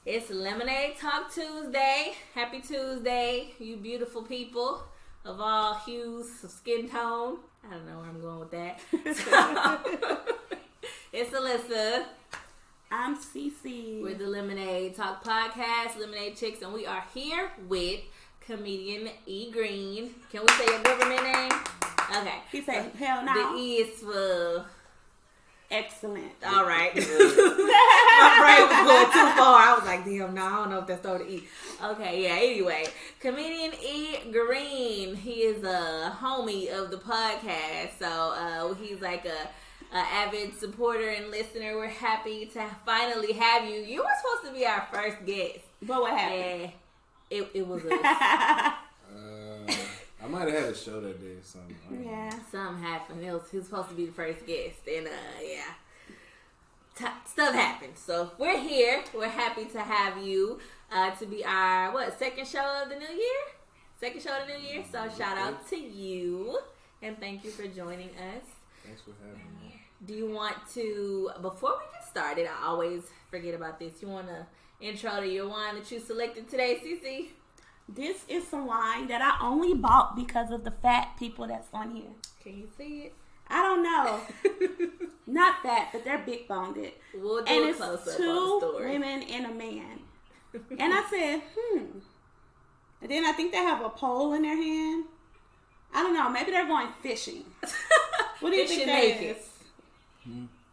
It's Lemonade Talk Tuesday. Happy Tuesday, you beautiful people of all hues of skin tone. I don't know where I'm going with that. It's Alyssa. I'm Cece. We're the Lemonade Talk Podcast, Lemonade Chicks, and we are here with comedian E. Green. Can we say your government name? Okay. He said, hell no. The E is for... Excellent. All right. My brain was going too far. I was like, damn, no, I don't know if that's started E. Okay, yeah, anyway. Comedian E. Green. He is a homie of the podcast. So he's like a avid supporter and listener. We're happy to finally have you. You were supposed to be our first guest. But what happened? And it was us. I might have had a show that day or something. Yeah. Something happened. He was supposed to be the first guest. And, stuff happened. So, we're here. We're happy to have you to be our, second show of the new year? Second show of the new year. So, shout out to you. And thank you for joining us. Thanks for having me. Do you want to, before we get started, I always forget about this. You want to intro to your wine that you selected today, Cece? This is some wine that I only bought because of the fat people that's on here. Can you see it? I don't know. Not fat, but they're big boned. We'll do and a it's close up on the two story. women and a man. And I said, And then I think they have a pole in their hand. I don't know. Maybe they're going fishing. What do you think that is?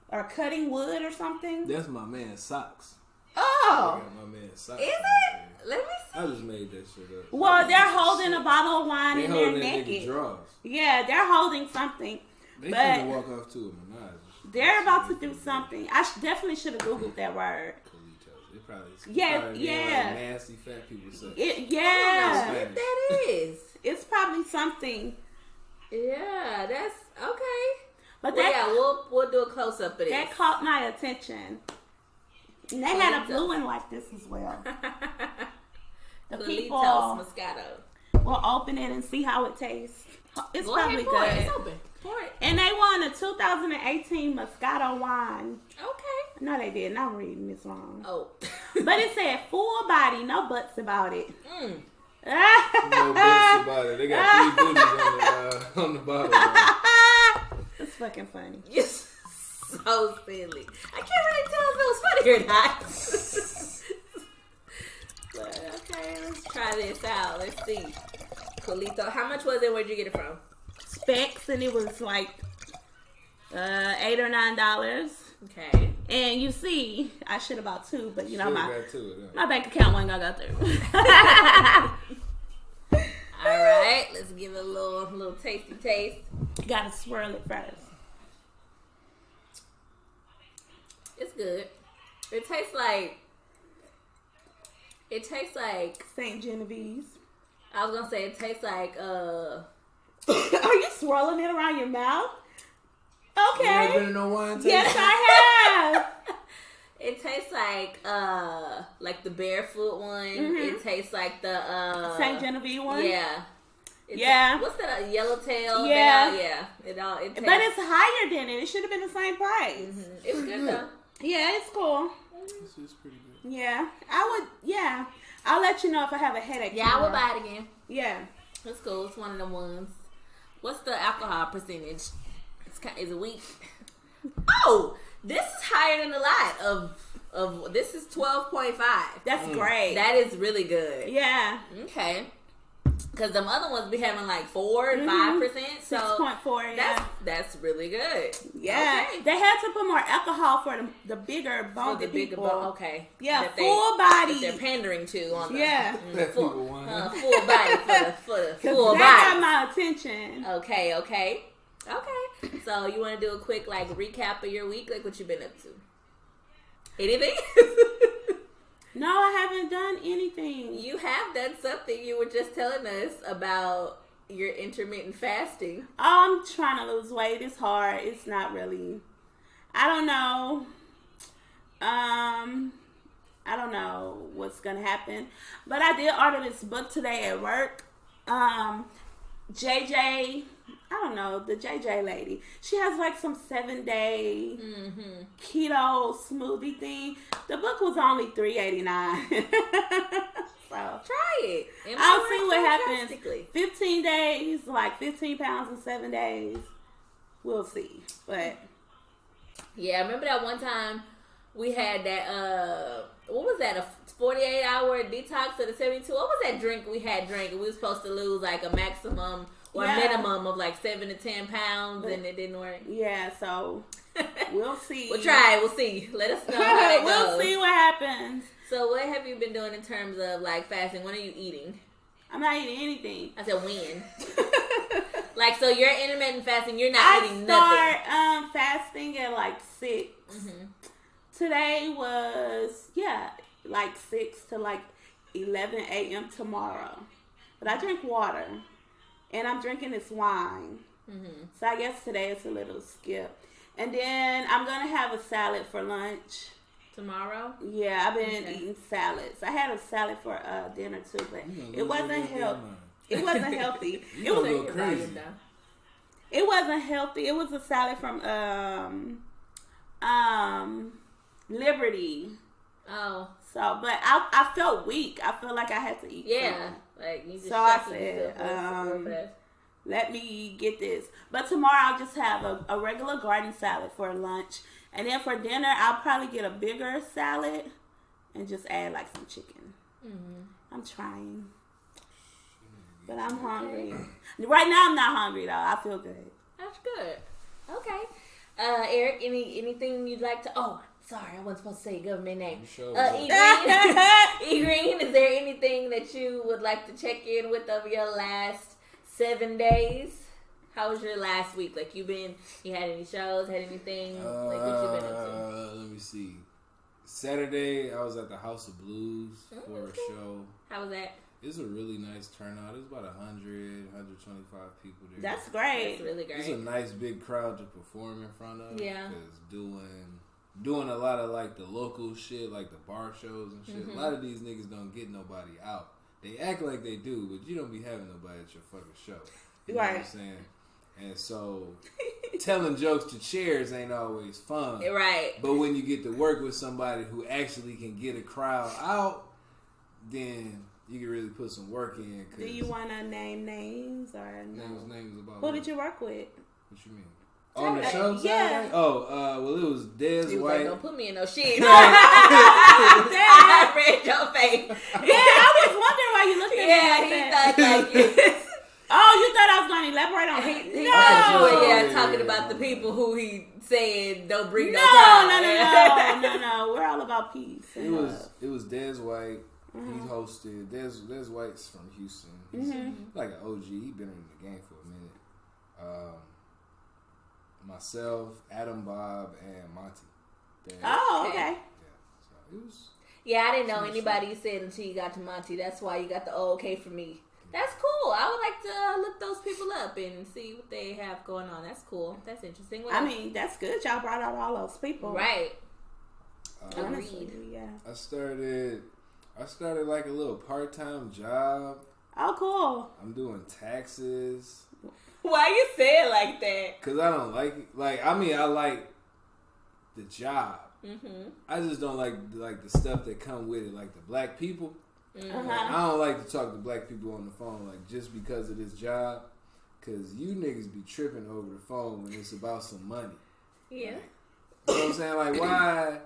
Or cutting wood or something? That's my man's socks. Oh. I got my man's socks. Is it? Let me see. I just made that shit up. Well, they're holding a bottle of wine They and they're holding that nigga naked. drawers. Yeah, they're holding something. They But finna walk off to a Minaj. they're about to do something. I definitely should have Googled that word. Colitos. It probably Yeah. Like nasty fat people say. I don't know Yeah. what that is. It's probably something. Yeah, that's okay. But Well, that, yeah, we'll do a close up of this. that caught my attention. And they had a blue one like this as well. The people Colitos Moscato. will open it and see how it tastes. It's Go probably ahead, pour it. good. It's open. Pour it. And they won a 2018 Moscato wine. Okay. No, they didn't. I'm reading this wrong. Oh. But it said full body, no butts about it. No books about it. They got 3 booties on the bottle. It's fucking funny. You're so silly. I can't really tell if it was funny or not. But okay, let's try this out. Let's see. Colito. How much was it? Where'd you get it from? Specs, and it was like $8 or $9. Okay. And you see, I should have bought 2, but you know Got to it, huh? my bank account wasn't gonna go through. All right. Let's give it a little tasty taste. Gotta swirl it first. It's good. It tastes like St. Genevieve's. I was gonna say it tastes like Are you swirling it around your mouth? You Okay. never been in no wine tasting? Yes, I have. it tastes like the barefoot one. It tastes like the St. Genevieve one. Yeah. Yeah. What's that? A yellowtail? Yeah. It tastes, But it's higher than it. It should have been the same price. it was good though. Yeah, it's cool. This is pretty good. Yeah, I would. Yeah, I'll let you know if I have a headache. Yeah, I would buy it again. Yeah, It's cool. It's one of them ones. What's the alcohol percentage? Is it weak? Oh, this is higher than a lot of. This is 12.5. that's great. That is really good. Yeah, Okay. Because them other ones be having like 4 and 5%. So 6.4. Yeah, that's really good. yeah. Okay. They had to put more alcohol for the bigger For boned the bigger people. okay. Yeah, That full that body. they're pandering to on the Yeah. Fat full, people wine. full body for the 'Cause full that got body. my attention. Okay. So you want to do a quick like recap of your week, like what you've been up to? Anything? No, I haven't done anything. You have done something. You were just telling us about your intermittent fasting. I'm trying to lose weight. It's hard. It's not really. I don't know. I don't know what's gonna happen. But I did order this book today at work. JJ, I don't know, the JJ lady. She has like some 7-day keto smoothie thing. The book was only $3.89. So try it. I'll see what happens. 15 days, like 15 pounds in 7 days. We'll see. But yeah, I remember that one time we had that what was that, a 48-hour detox of the 72? What was that drink we had drank? We were supposed to lose like a maximum or minimum of like 7 to 10 pounds, and it didn't work. Yeah, so we'll see. We'll try it. We'll see. Let us know how it goes. We'll see what happens. So what have you been doing in terms of like fasting? When are you eating? I'm not eating anything. I said when. Like, so you're intermittent fasting. You're not eating nothing. I start fasting at like 6. Mm-hmm. Today was like 6 to like 11 a.m. tomorrow. But I drink water, and I'm drinking this wine. Mm-hmm. So I guess today it's a little skip. And then I'm gonna have a salad for lunch. Tomorrow? Yeah, I've been eating salads. I had a salad for dinner too, but it wasn't healthy. It wasn't healthy. It was go crazy. It wasn't healthy. It was a salad from Liberty. Oh. So, but I felt weak. I felt like I had to eat. Yeah. Like you just so I said, let me get this. But tomorrow I'll just have a regular garden salad for lunch. And then for dinner, I'll probably get a bigger salad and just add like some chicken. Mm-hmm. I'm trying. But I'm hungry. Right now I'm not hungry though. I feel good. That's good. Okay. Eric, anything you'd like to... Oh, sorry. I wasn't supposed to say your government name. E Green, is there anything that you would like to check in with over your last 7 days? How was your last week? Like, you had any shows, had anything? Like, what you been into? Let me see. Saturday, I was at the House of Blues for a show. How was that? It's a really nice turnout. It's about 100, 125 people there. That's great. That's really great. It's a nice big crowd to perform in front of. Yeah. Because doing a lot of like the local shit, like the bar shows and shit. Mm-hmm. A lot of these niggas don't get nobody out. They act like they do, but you don't be having nobody at your fucking show. You know what I'm saying? And so, telling jokes to chairs ain't always fun. Right. But when you get to work with somebody who actually can get a crowd out, then you can really put some work in. Do you want to name names or no? Names about who did you work with? What you mean? On the show? Yeah. Saturday? Oh, well, it was Des White. Like, don't put me in no shit. I read your face. Yeah, I was wondering why you looked at me like that. He thought like oh, you thought I was going to elaborate on it? He thought you were talking about the people who he said don't bring no crowd. No. We're all about peace. It was Des White. Mm-hmm. He hosted. Des White's from Houston. He's like an OG. He's been in the game for a minute. Myself, Adam Bob, and Monty. Oh, okay. Yeah, so it was. Yeah, I didn't know anybody said until you got to Monty. That's why you got the okay for me. That's cool. I would like to look those people up and see what they have going on. That's cool. That's interesting. I mean, that's good. Y'all brought out all those people. Right. Agreed. Yeah. I started like a little part-time job. Oh, cool. I'm doing taxes. Why you say it like that? Because I don't like it. Like, I mean, I like the job. Mm-hmm. I just don't like the stuff that come with it, like the black people. Mm-hmm. Like, I don't like to talk to black people on the phone, like, just because of this job. Because you niggas be tripping over the phone when it's about some money. Yeah. Like, you know what I'm saying? Like, why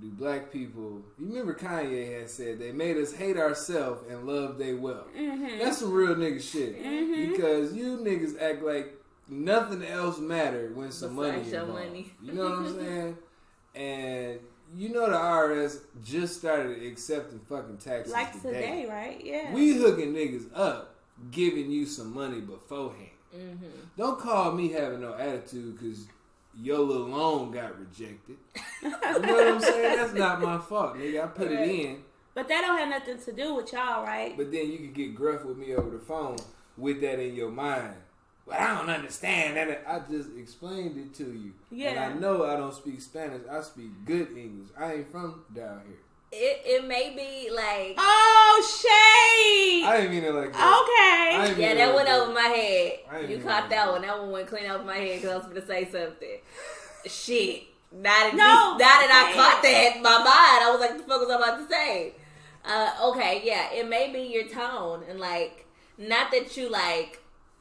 do black people... You remember Kanye had said, they made us hate ourselves and love they wealth. Mm-hmm. That's some real nigga shit. Mm-hmm. Because you niggas act like nothing else matter when some money is involved. You know what I'm saying? And... You know the IRS just started accepting fucking taxes like today, right? Yeah. We hooking niggas up, giving you some money beforehand. Mm-hmm. Don't call me having no attitude because your little loan got rejected. You know what I'm saying? That's not my fault, nigga. I put it in. But that don't have nothing to do with y'all, right? But then you can get gruff with me over the phone with that in your mind. Well, I don't understand that. I just explained it to you. Yeah. And I know I don't speak Spanish. I speak good English. I ain't from down here. It may be like. Oh, shade. I didn't mean it like that. Okay. Yeah, that went over my head. I You didn't caught mean that it. one. That one went clean over my head because I was going to say something. Shit. Now that I caught that in my mind, I was like, the fuck was I about to say? Okay, yeah, it may be your tone. And, like, not that you,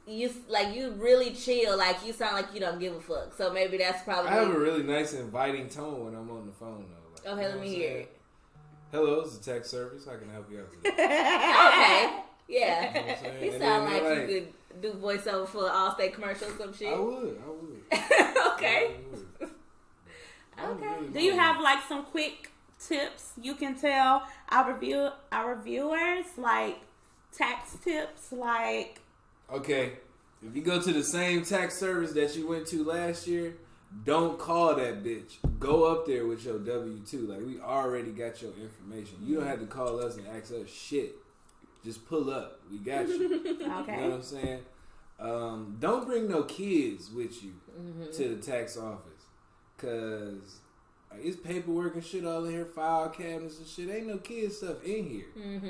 you really chill. Like, you sound like you don't give a fuck. So maybe that's probably... I have a really nice, inviting tone when I'm on the phone, though. Like, okay, let me hear it. Hello, it's a text service. How can I help you out today? Okay, yeah. You know what I'm saying? You And sound then like they're you could do voiceover for Allstate commercials or some shit. I would. Okay. I would. Okay. Do you have like some quick tips you can tell our viewers, like tax tips, like? Okay, if you go to the same tax service that you went to last year, don't call that bitch. Go up there with your W-2. Like, we already got your information. You don't have to call us and ask us shit. Just pull up. We got you. Okay. You know what I'm saying? Don't bring no kids with you to the tax office. Because it's paperwork and shit all in here, file cabinets and shit. Ain't no kid stuff in here.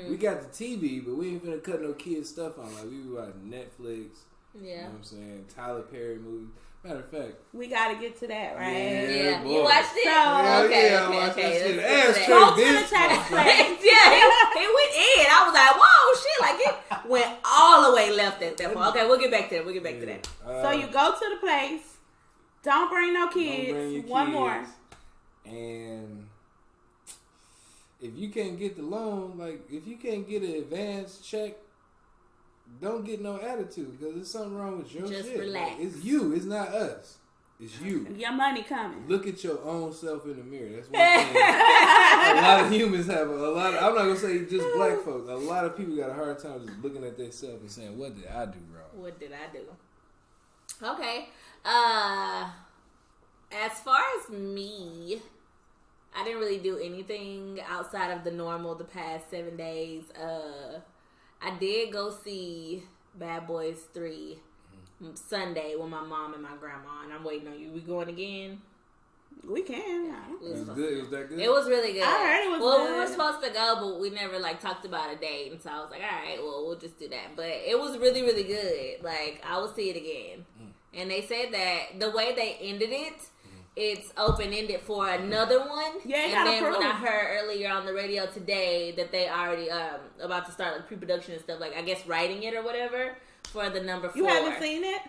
We got the TV, but we ain't finna cut no kid stuff on. Like, we watch Netflix. Yeah. You know what I'm saying? Tyler Perry movies. Matter of fact. We gotta get to that, right? Yeah. boy. You watched it? So- Okay. I watched that shit. Let's Ass get straight, to Go to the bitch. tax place. that. Yeah, he went in. I was like, whoa, shit. Like, it went all the way left at that point. Okay, we'll get back to that. So you go to the place. Don't bring no kids. Don't bring your One kids. more. And if you can't get the loan, like, if you can't get an advance check, don't get no attitude, because there's something wrong with your Just shit. relax. Like, it's you. It's not us. It's you. Your money coming. Look at your own self in the mirror. That's one thing. A lot of humans have a lot of, I'm not going to say just black folks. A lot of people got a hard time just looking at themselves and saying, what did I do wrong? What did I do? Okay. As far as me, I didn't really do anything outside of the normal the past 7 days. I did go see Bad Boys 3 Sunday with my mom and my grandma, and I'm waiting on you. We going again? We can. Yeah. It was good. It was that good? It was really good. I heard it was well, good. we were supposed to go, but we never talked about a date, and so I was like, all right, well, we'll just do that. But it was really, really good. Like, I will see it again. And they said that the way they ended it, it's open-ended for another one. Yeah, and then approve. when I heard earlier on the radio today that they already about to start pre-production and stuff, I guess writing it or whatever for the number 4. You haven't seen it?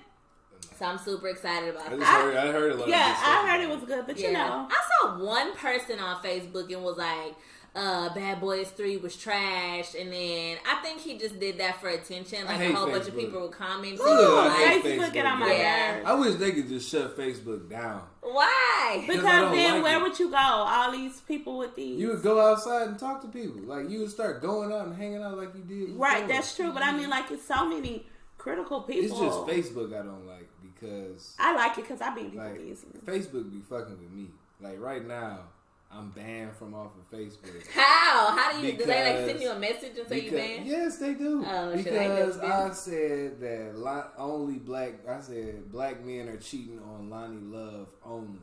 So I'm super excited about I that. just heard, I heard a lot of Yeah, good stuff I heard about it was good, but you Yeah. know. I saw one person on Facebook and was like, Bad Boys 3 was trash, and then I think he just did that for attention. Like, I hate a whole bunch of Facebook. people were commenting. Ooh, I like, hate Facebook get on my Yeah. nerves. I wish they could just shut Facebook down. why? Because I Because don't then like where it. would you go? All these people with these. You would go outside and talk to people. Like, you would start going out and hanging out like you did before. Right, that's true. But I mean, like, it's so many critical people. It's just Facebook I don't like, because I like it because I be people like easy. Facebook be fucking with me. Like, right now, I'm banned from off of Facebook. How do you? Do they Because- send you a message and say you banned? Yes, they do. Oh, shit, I ain't Because never I said that black men are cheating on Lonnie Love only.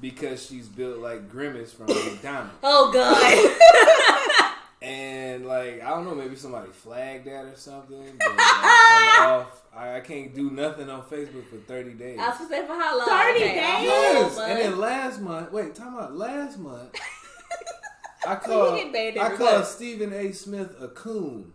Because she's built like Grimace from McDonald's. Oh god. And like, I don't know, maybe somebody flagged that or something. But I'm off. I can't do nothing on Facebook for 30 days. I was gonna say for how long? 30 Okay, days? a whole Yes. month. And then last month, last month, I get banned called every month. Stephen A. Smith a coon.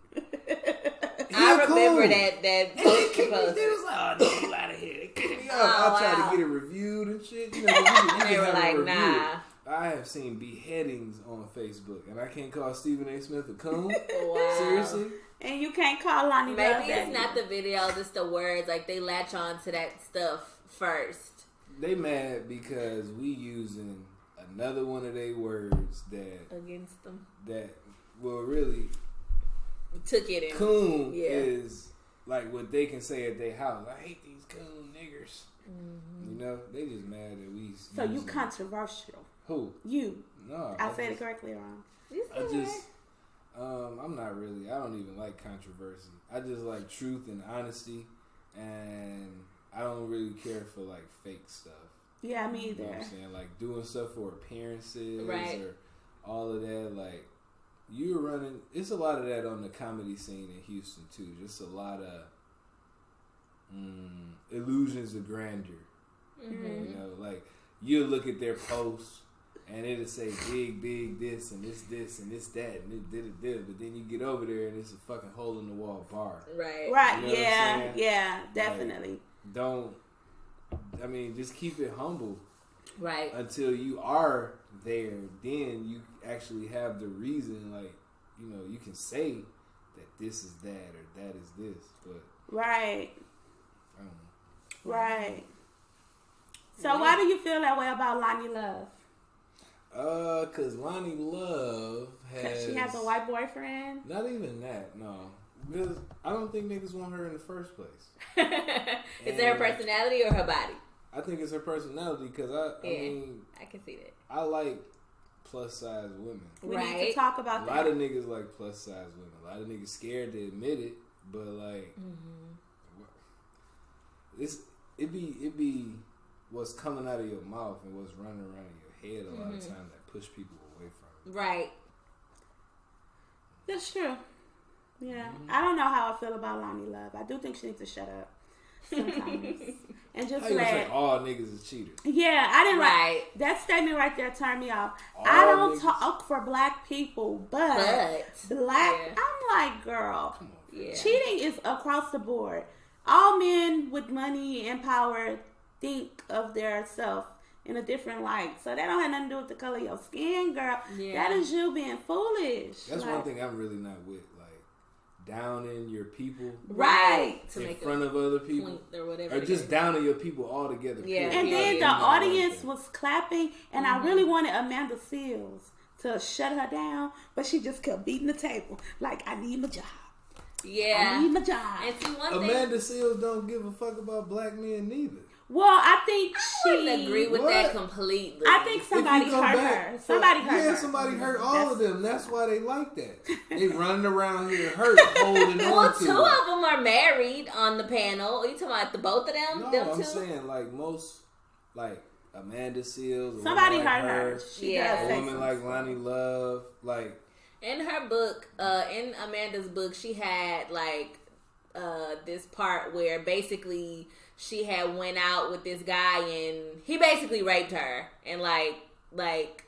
I remember coon. that They post. was like, oh, no, get out of here. They kicked me out. Oh, I tried wow. to get it reviewed and shit. You know, you can They were have it like, reviewed. nah. I have seen beheadings on Facebook, and I can't call Stephen A. Smith a coon. Wow. Seriously? And you can't call Lonnie Love Maybe that it's not the videos, it's the words. Like, they latch on to that stuff first. They mad because we using another one of their words Against them. that well, really, Took it in. coon Yeah. is like what they can say at their house. I hate these coon niggers. Mm-hmm. You know, they just mad that we. So you using- controversial. Who? You. No, I said it just- correctly wrong. You I said just, I'm not really. I don't even like controversy. I just like truth and honesty, and I don't really care for like fake stuff. Yeah, me either. You know what I'm saying? Like doing stuff for appearances Right. or all of that. Like you're running. It's a lot of that on the comedy scene in Houston too. Just a lot of illusions of grandeur. Mm-hmm. You know, like you look at their posts and it'll say big this and this and this that and it did, but then you get over there and it's a fucking hole in the wall bar. Right. Right. You know what I'm Yeah. saying? Yeah. Definitely. Just keep it humble. Right. Until you are there, then you actually have the reason, like, you know, you can say that this is that or that is this, but right. I don't know. Right. So why do you feel that way about Lonnie Love? 'Cause Lonnie Love She has a white boyfriend? Not even that, no. Because I don't think niggas want her in the first place. Is it her personality or her body? I think it's her personality because I mean, I can see that. I like plus size women. We need to talk about that. A lot of niggas like plus size women. A lot of niggas scared to admit it, but like, it be what's coming out of your mouth and what's running around in your head a lot of times that push people away from it. Right. That's true. Yeah. I don't know how I feel about Lonnie Love. I do think she needs to shut up sometimes. And just How you gonna say all niggas is cheaters? Yeah, I didn't like that statement right there. Turned me off. I don't talk for black people, but black. I'm like, girl, Come on, cheating is across the board. All men with money and power think of their self in a different light, so that don't have nothing to do with the color of your skin, girl. That is you being foolish. That's one thing I'm really not with. Downing your people, right? In front of other people, or whatever, or just downing your people altogether. Yeah, and then the audience was clapping, and I really wanted Amanda Seales to shut her down, but she just kept beating the table like, "I need my job." Yeah, I need my job. And see, Amanda Seales don't give a fuck about black men neither. Well, I think I wouldn't agree with that completely. I think somebody hurt her. Somebody hurt her. Yeah, somebody hurt all of them. That's why they like that. They running around here hurt, holding on to. Two of them are married on the panel. Are you talking about both of them? No, them I'm two? saying like most, like Amanda Seales. Somebody hurt her. A woman like Lonnie Love, like. In her book, in Amanda's book, she had like this part where basically she had went out with this guy and he basically raped her and like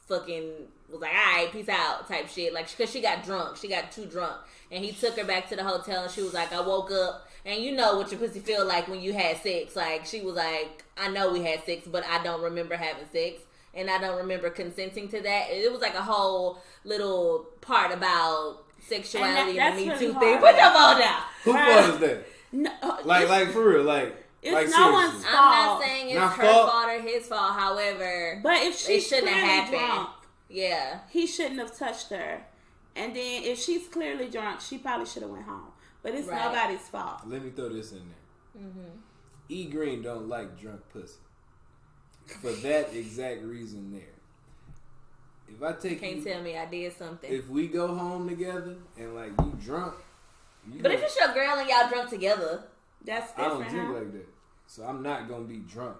fucking was like, all right, peace out type shit. Like, because she got drunk. She got too drunk. And he took her back to the hotel and she was like, I woke up. And you know what your pussy feel like when you had sex. Like, she was like, I know we had sex, but I don't remember having sex. And I don't remember consenting to that. It was like a whole little part about sexuality and the Me Too thing. Put your phone down. Who fault is that? No, like for real, it's like no one's fault. I'm not saying it's her fault or his fault. However, but if she shouldn't have happened. Drunk, yeah, he shouldn't have touched her. And then if she's clearly drunk, she probably should have went home. But it's nobody's fault. Let me throw this in there. E. Green don't like drunk pussy for that exact reason there. If I take can't tell me I did something. If we go home together and like you drunk. But if it's your girl and y'all drunk together, that's different. I don't drink like that, so I'm not gonna be drunk.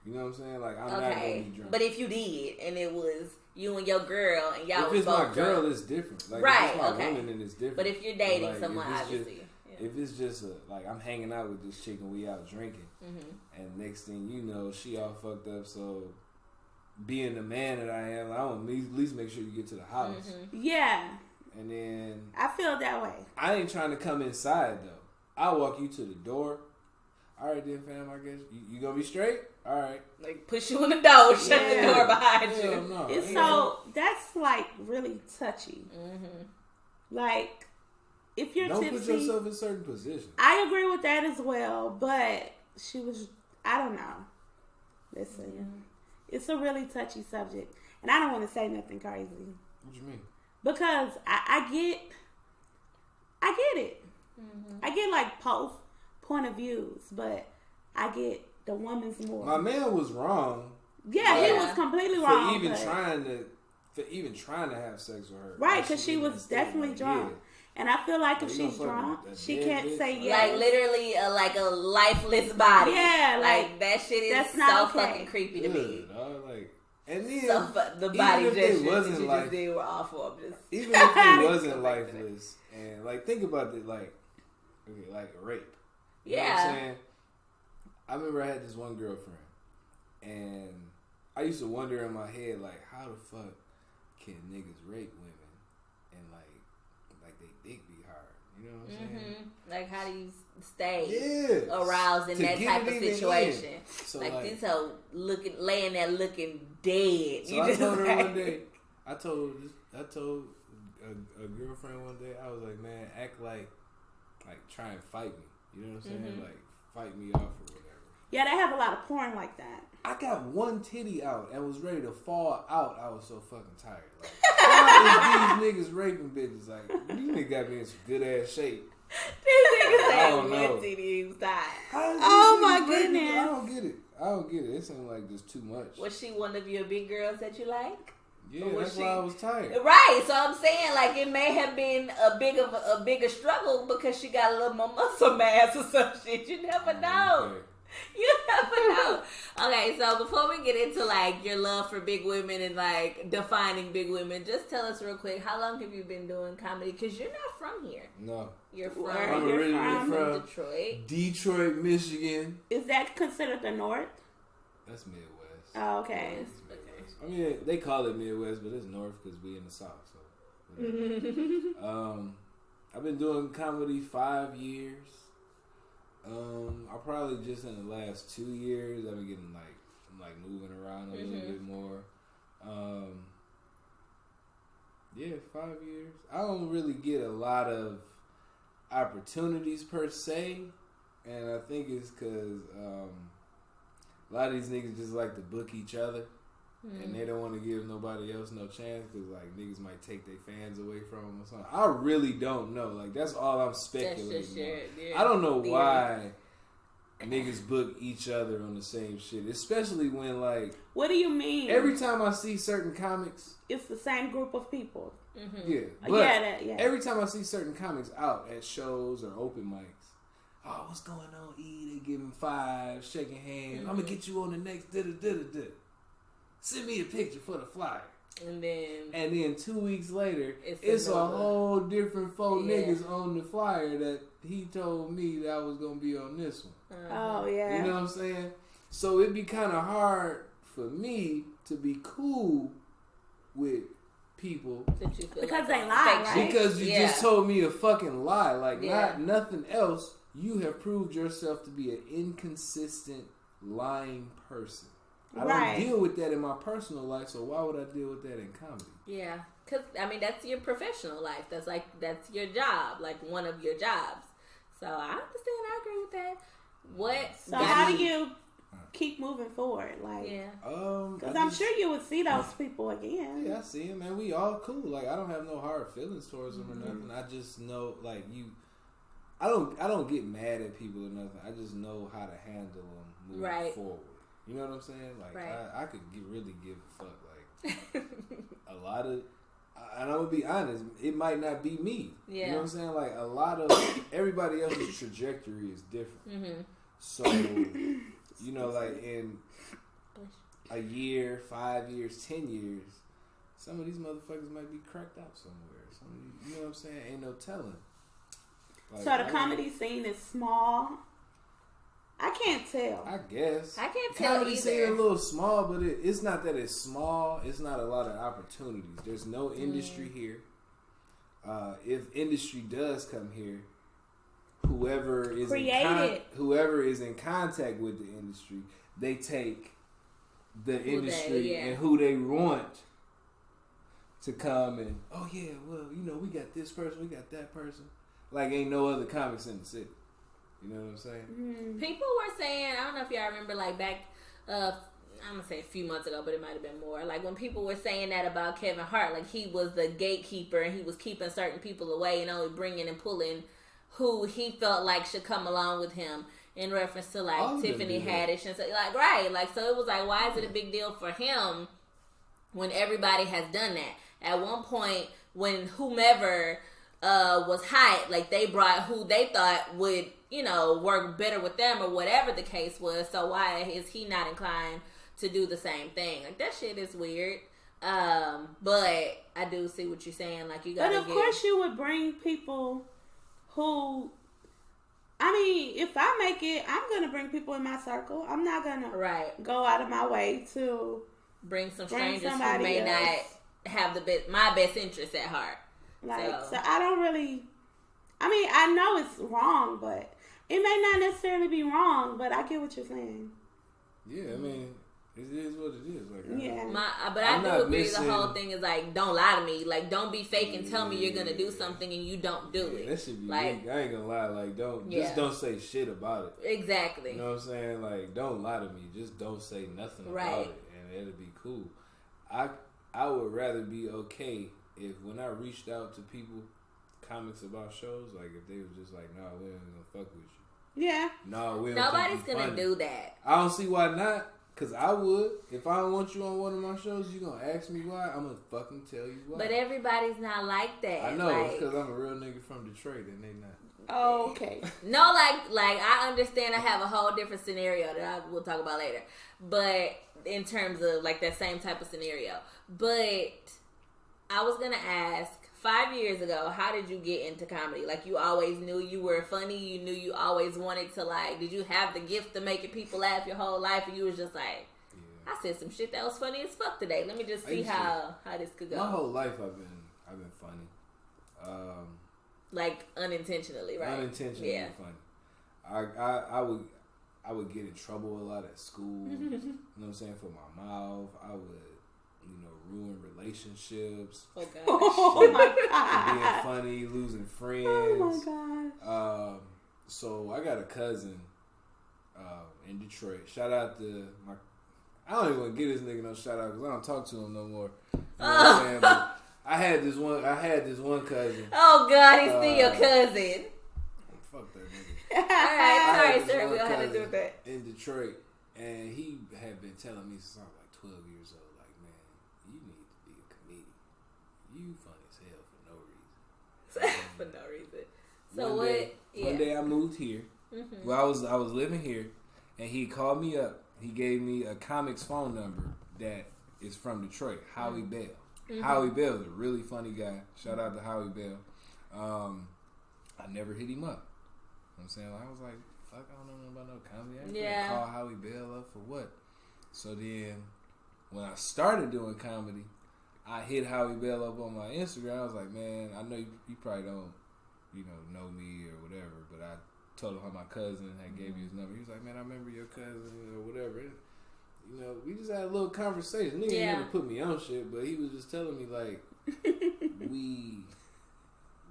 You know what I'm saying? Like I'm not gonna be drunk. But if you did, and it was you and your girl, and y'all if was it's both my girl, drunk. it's different. Like right? If it's my woman, then it's different. But if you're dating like, someone, obviously. If it's just like I'm hanging out with this chick and we out drinking, and next thing you know, she all fucked up. So being the man that I am, I want to at least make sure you get to the house. Yeah. And then I feel that way. I ain't trying to come inside though. I'll walk you to the door. All right then, fam. I guess you gonna be straight. All right. Like push you in the door, shut the door behind you. No. It's so that's like really touchy. Like if you're don't tipsy, put yourself in certain positions. I agree with that as well. But she was. I don't know. Listen, it's a really touchy subject, and I don't want to say nothing crazy. What you mean? Because I get it. I get like both point of views, but I get the woman's more. My man was wrong. Yeah, he was completely wrong. For even trying to have sex with her. Right, because she was definitely drunk. And I feel like if she's drunk, she can't say yes. Like literally, like a lifeless body. Yeah, like that shit is so fucking creepy to me. Like, and then the body gestures wasn't that you like, just did were awful. Even if it wasn't lifeless, and like think about it, like a rape. You know what I'm saying? I remember I had this one girlfriend, and I used to wonder in my head, like, how the fuck can niggas rape women and like they dick be hard? You know what I'm saying? Like, how do you stay aroused in that type of situation? So like this hoe laying there looking dead. So I told her one day. I told a girlfriend one day. I was like, man, act like try and fight me. You know what I'm saying? Like fight me off or whatever. Yeah, they have a lot of porn like that. I got one titty out and was ready to fall out. I was so fucking tired. Like, why is these niggas raping bitches? Like, these niggas got me in some good ass shape. These niggas had one titty inside. Oh my goodness. I don't get it. It seemed like just too much. Was she one of your big girls that you like? Yeah, that's why I was tired. Right, so I'm saying like it may have been a bigger struggle because she got a little more muscle mass or some shit. You never know. Okay. You never know. Okay, so before we get into like your love for big women and like defining big women, just tell us real quick, how long have you been doing comedy? Because you're not from here. No. You're from, from Detroit. Detroit, Michigan. Is that considered the North? That's Midwest. Oh, okay. I mean, they call it Midwest, but it's North because we in the South. So, I've been doing comedy 5 years. I probably just in the last 2 years, I've been getting like moving around a little bit more. 5 years. I don't really get a lot of opportunities per se, and I think it's because a lot of these niggas just like to book each other. And they don't want to give nobody else no chance because like niggas might take their fans away from them or something. I really don't know. Like that's all I'm speculating. I don't know why niggas book each other on the same shit, especially when like. What do you mean? Every time I see certain comics, it's the same group of people. Yeah, but every time I see certain comics out at shows or open mics, oh, what's going on? E, they giving fives, shaking hands. I'm gonna get you on the next da-da-da-da-da. Send me a picture for the flyer. And then 2 weeks later, it's a whole different niggas on the flyer that he told me that I was going to be on this one. Oh, yeah. You know what I'm saying? So it'd be kind of hard for me to be cool with people. Because they lie, right? Because you just told me a fucking lie. Like, not nothing else. You have proved yourself to be an inconsistent, lying person. I don't deal with that in my personal life, so why would I deal with that in comedy? Yeah, because, I mean, that's your professional life. That's your job, like one of your jobs. So I understand, I agree with that. So how do you keep moving forward? Like, because I'm sure you would see those people again. Yeah, I see them, man. We all cool. Like, I don't have no hard feelings towards them or nothing. I just know, like, I don't get mad at people or nothing. I just know how to handle them moving forward. You know what I'm saying? Like, I could really give a fuck. Like, a lot of, and I'm going to be honest, it might not be me. Yeah. You know what I'm saying? Like, a lot of, everybody else's trajectory is different. So, you know, like, in a year, 5 years, 10 years, some of these motherfuckers might be cracked out somewhere. You know what I'm saying? Ain't no telling. Like, so the comedy scene is small. I can't tell. I guess. I can't tell either. Scene a little small, but it's not that it's small. It's not a lot of opportunities. There's no industry here. If industry does come here, whoever is in contact with the industry, they take the industry and who they want to come and, oh yeah, well, you know, we got this person, we got that person. Like ain't no other comics in the city. You know what I'm saying? People were saying, I don't know if y'all remember, like back, I'm gonna say a few months ago, but it might have been more. Like when people were saying that about Kevin Hart, like he was the gatekeeper and he was keeping certain people away and only bringing and pulling who he felt like should come along with him. In reference to like Tiffany Haddish and so, like so it was like, why is it a big deal for him when everybody has done that? At one point, when whomever was hot. Like they brought who they thought would, work better with them or whatever the case was. So why is he not inclined to do the same thing? Like that shit is weird. But I do see what you're saying. Like you gotta. But of course you would bring people who. I mean, if I make it, I'm gonna bring people in my circle. I'm not gonna go out of my way to bring some strangers who may not have my best interest at heart. So I don't really. I mean, I know it's wrong, but it may not necessarily be wrong. But I get what you're saying. Yeah, I mean. It is what it is. But I do agree. The whole thing is like, don't lie to me. Like, don't be fake and tell me you're gonna do something and you don't do it. That should be like, I ain't gonna lie. Like, don't say shit about it. Exactly. You know what I'm saying? Like, don't lie to me. Just don't say nothing about it, and it'll be cool. I would rather be okay if when I reached out to people, comics about shows, like if they was just like, nah, we ain't gonna fuck with you. Yeah. No, we don't. Nobody's gonna do that. I don't see why not. Cause I would. If I don't want you on one of my shows, you gonna ask me why? I'm gonna fucking tell you why. But everybody's not like that. I know, it's cause I'm a real nigga from Detroit and they not. Oh, okay. No, like I understand. I have a whole different scenario that we'll talk about later. But in terms of like that same type of scenario. But I was gonna ask, 5 years ago, how did you get into comedy? Like, you always knew you were funny. You knew you always wanted to, like, did you have the gift of making people laugh your whole life? And you was just like, I said some shit that was funny as fuck today. Let me just see how this could go. My whole life I've been funny. Like, unintentionally, right? Unintentionally funny. I would get in trouble a lot at school. You know what I'm saying? For my mouth. I would, ruin relationships. Oh, gosh. Oh, my Being God. funny, losing friends. Oh, my gosh. So I got a cousin in Detroit. Shout out to my... I don't even want to give this nigga no shout out because I don't talk to him no more. You know what I'm saying? But I had this one cousin. Oh, God, he's still your cousin. Fuck that nigga. All right, sorry, sir. We don't have to do with that. In Detroit. And he had been telling me since I was like 12 years old. You need to be a comedian. You funny as hell for no reason. For no reason. So one day I moved here. Mm-hmm. Well, I was living here, and he called me up. He gave me a comics phone number that is from Detroit, Howie Bell. Mm-hmm. Howie Bell is a really funny guy. Shout out to Howie Bell. I never hit him up. You know what I'm saying? I was like, fuck, I don't know nothing about no comedy. I ain't gonna call Howie Bell up for what? So then, when I started doing comedy, I hit Howie Bell up on my Instagram. I was like, man, I know you probably don't, know me or whatever, but I told him how my cousin had gave me his number. He was like, man, I remember your cousin or whatever. And, we just had a little conversation. Nigga never put me on shit, but he was just telling me, like,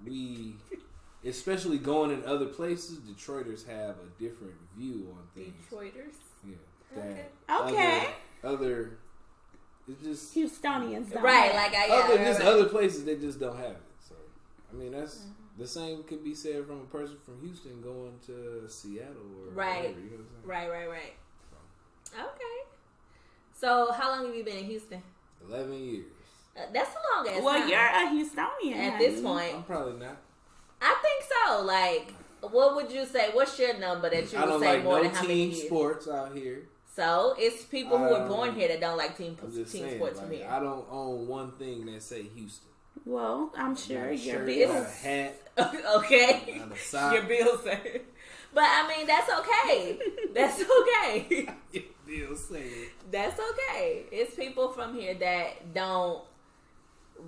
we, especially going in other places, Detroiters have a different view on things. Detroiters? Yeah. Okay. Other it's just Houstonians, right? Like other places they just don't have it. So I mean that's the same could be said from a person from Houston going to Seattle or whatever, you know what I'm saying? Right. So. Okay. So how long have you been in Houston? 11 years. That's a long ass time. Well, you're a Houstonian at this point. I'm probably not. I think so. Like, what would you say? What's your number that you would say more than how many years? I don't like no team sports out here. So it's people who are born here that don't like team sports from here. I don't own one thing that say Houston. Well, I'm sure your bills. Not a hat. Okay. Not a sock. Your bills say. But I mean, that's okay. That's okay. Your bills say it. That's okay. It's people from here that don't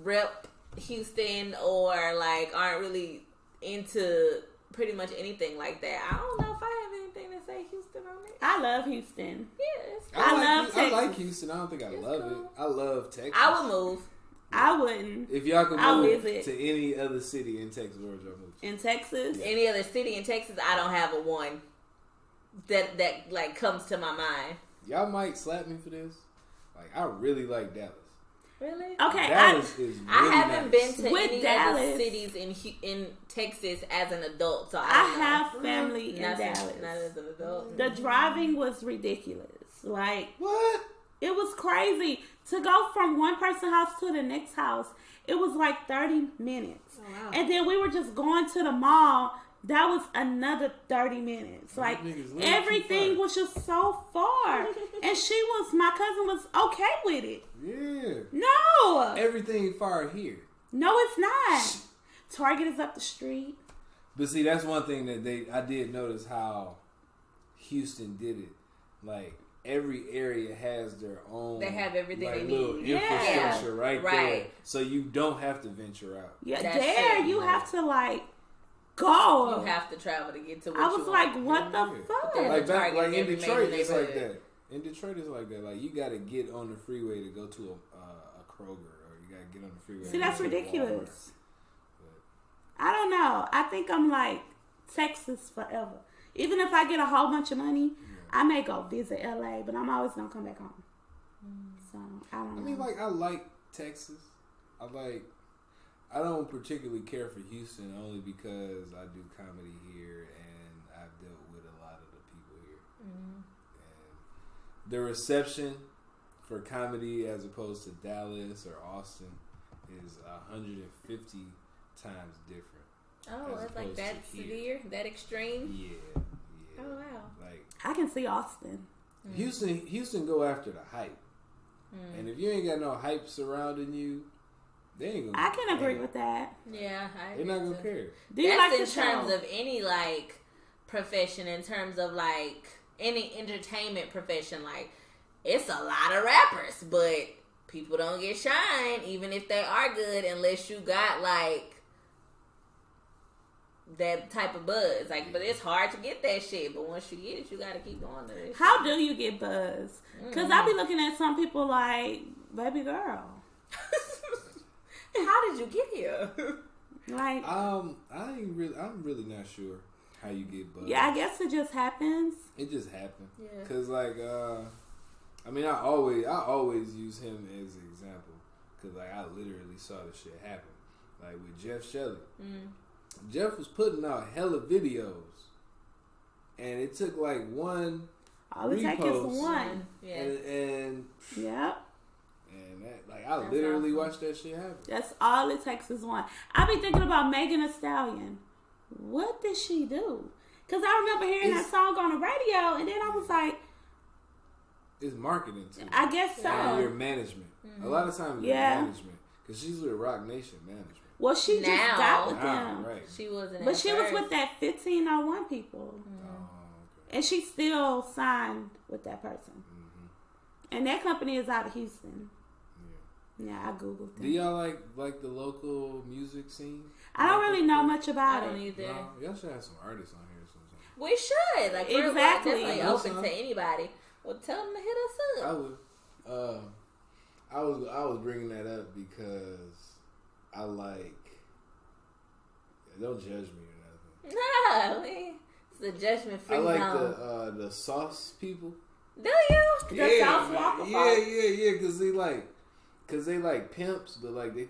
rep Houston or like aren't really into pretty much anything like that. I don't know if I have anything to say Houston on it. I love Houston. Yes. I like Houston. I don't think I love it. I love Texas. I would move. I wouldn't. If y'all could move to any other city in Texas, where would y'all move to? In Texas? Yeah. Any other city in Texas, I don't have a one that like comes to my mind. Y'all might slap me for this. Like, I really like Dallas. Really? Okay. Dallas is really I haven't been to any Dallas, other cities in Texas as an adult, so I have family in Dallas. Not as an adult. The driving was ridiculous. Like what? It was crazy. To go from one person's house to the next house, it was like 30 minutes. Oh, wow. And then we were just going to the mall. That was another 30 minutes. Like, everything was just so far. And my cousin was okay with it. Yeah. No. Everything far here. No, it's not. Target is up the street. But see, that's one thing that I did notice how Houston did it. Like, every area has their own. They have everything they little need. infrastructure right there. So you don't have to venture out. Yeah, That's there true. you have to like go. You have to travel to get to what I was you like, want. what the fuck? Like in every Detroit, major it's like neighborhood. that. In Detroit, it's like that. Like, you got to get on the freeway to go to a Kroger, or you got to get on the freeway. See, that's ridiculous. I don't know. I think I'm like Texas forever. Even if I get a whole bunch of money, I may go visit LA, but I'm always gonna come back home. So I don't know. I mean, like, I like Texas. I don't particularly care for Houston only because I do comedy here and I've dealt with a lot of the people here. And the reception for comedy as opposed to Dallas or Austin is 150 times different. Oh, it's like that severe, that extreme. Yeah. Oh wow. Like, I can see Austin. Houston go after the hype, and if you ain't got no hype surrounding you, they ain't gonna. I can agree with that. Yeah, they're not gonna care. Do you That's like in the terms show? of any like profession, in terms of like any entertainment profession. Like, it's a lot of rappers, but people don't get shine even if they are good unless you got like that type of buzz. Like, but it's hard to get that shit. But once you get it, you gotta keep going to this. How do you get buzz? Because I be looking at some people like, baby girl. How did you get here? Like, I'm really not sure how you get buzz. yeah, I guess it just happens. It just happened. Yeah. Cause like, I mean, I always use him as an example. Cause like, I literally saw this shit happen. Like with Jeff Shelley. Jeff was putting out hella videos, and it took like one. All it takes is one. Yeah. And Yep. and that, like, I literally watched that shit happen. That's all it takes is one. I be thinking about Megan Thee Stallion. What did she do? Because I remember hearing that song on the radio, and then I was like, it's marketing too. I guess so. And your management. A lot of times, it's management. Because she's with Rock Nation management. Well, she just got with them. Right. She wasn't. But she was with that 1501 people. Okay. And she still signed with that person. And that company is out of Houston. Yeah, I Googled them. Do y'all like the local music scene? I don't really know much about I don't it. either. No, y'all should have some artists on here sometime. We should. Like, we're Exactly. definitely open to anybody. Well, tell them to hit us I up. would. I was bringing that up because I like. Don't judge me or nothing. Nah, it's a judgment free I like zone. the sauce people. Do you? The South Walker Yeah, because they like pimps, but like they.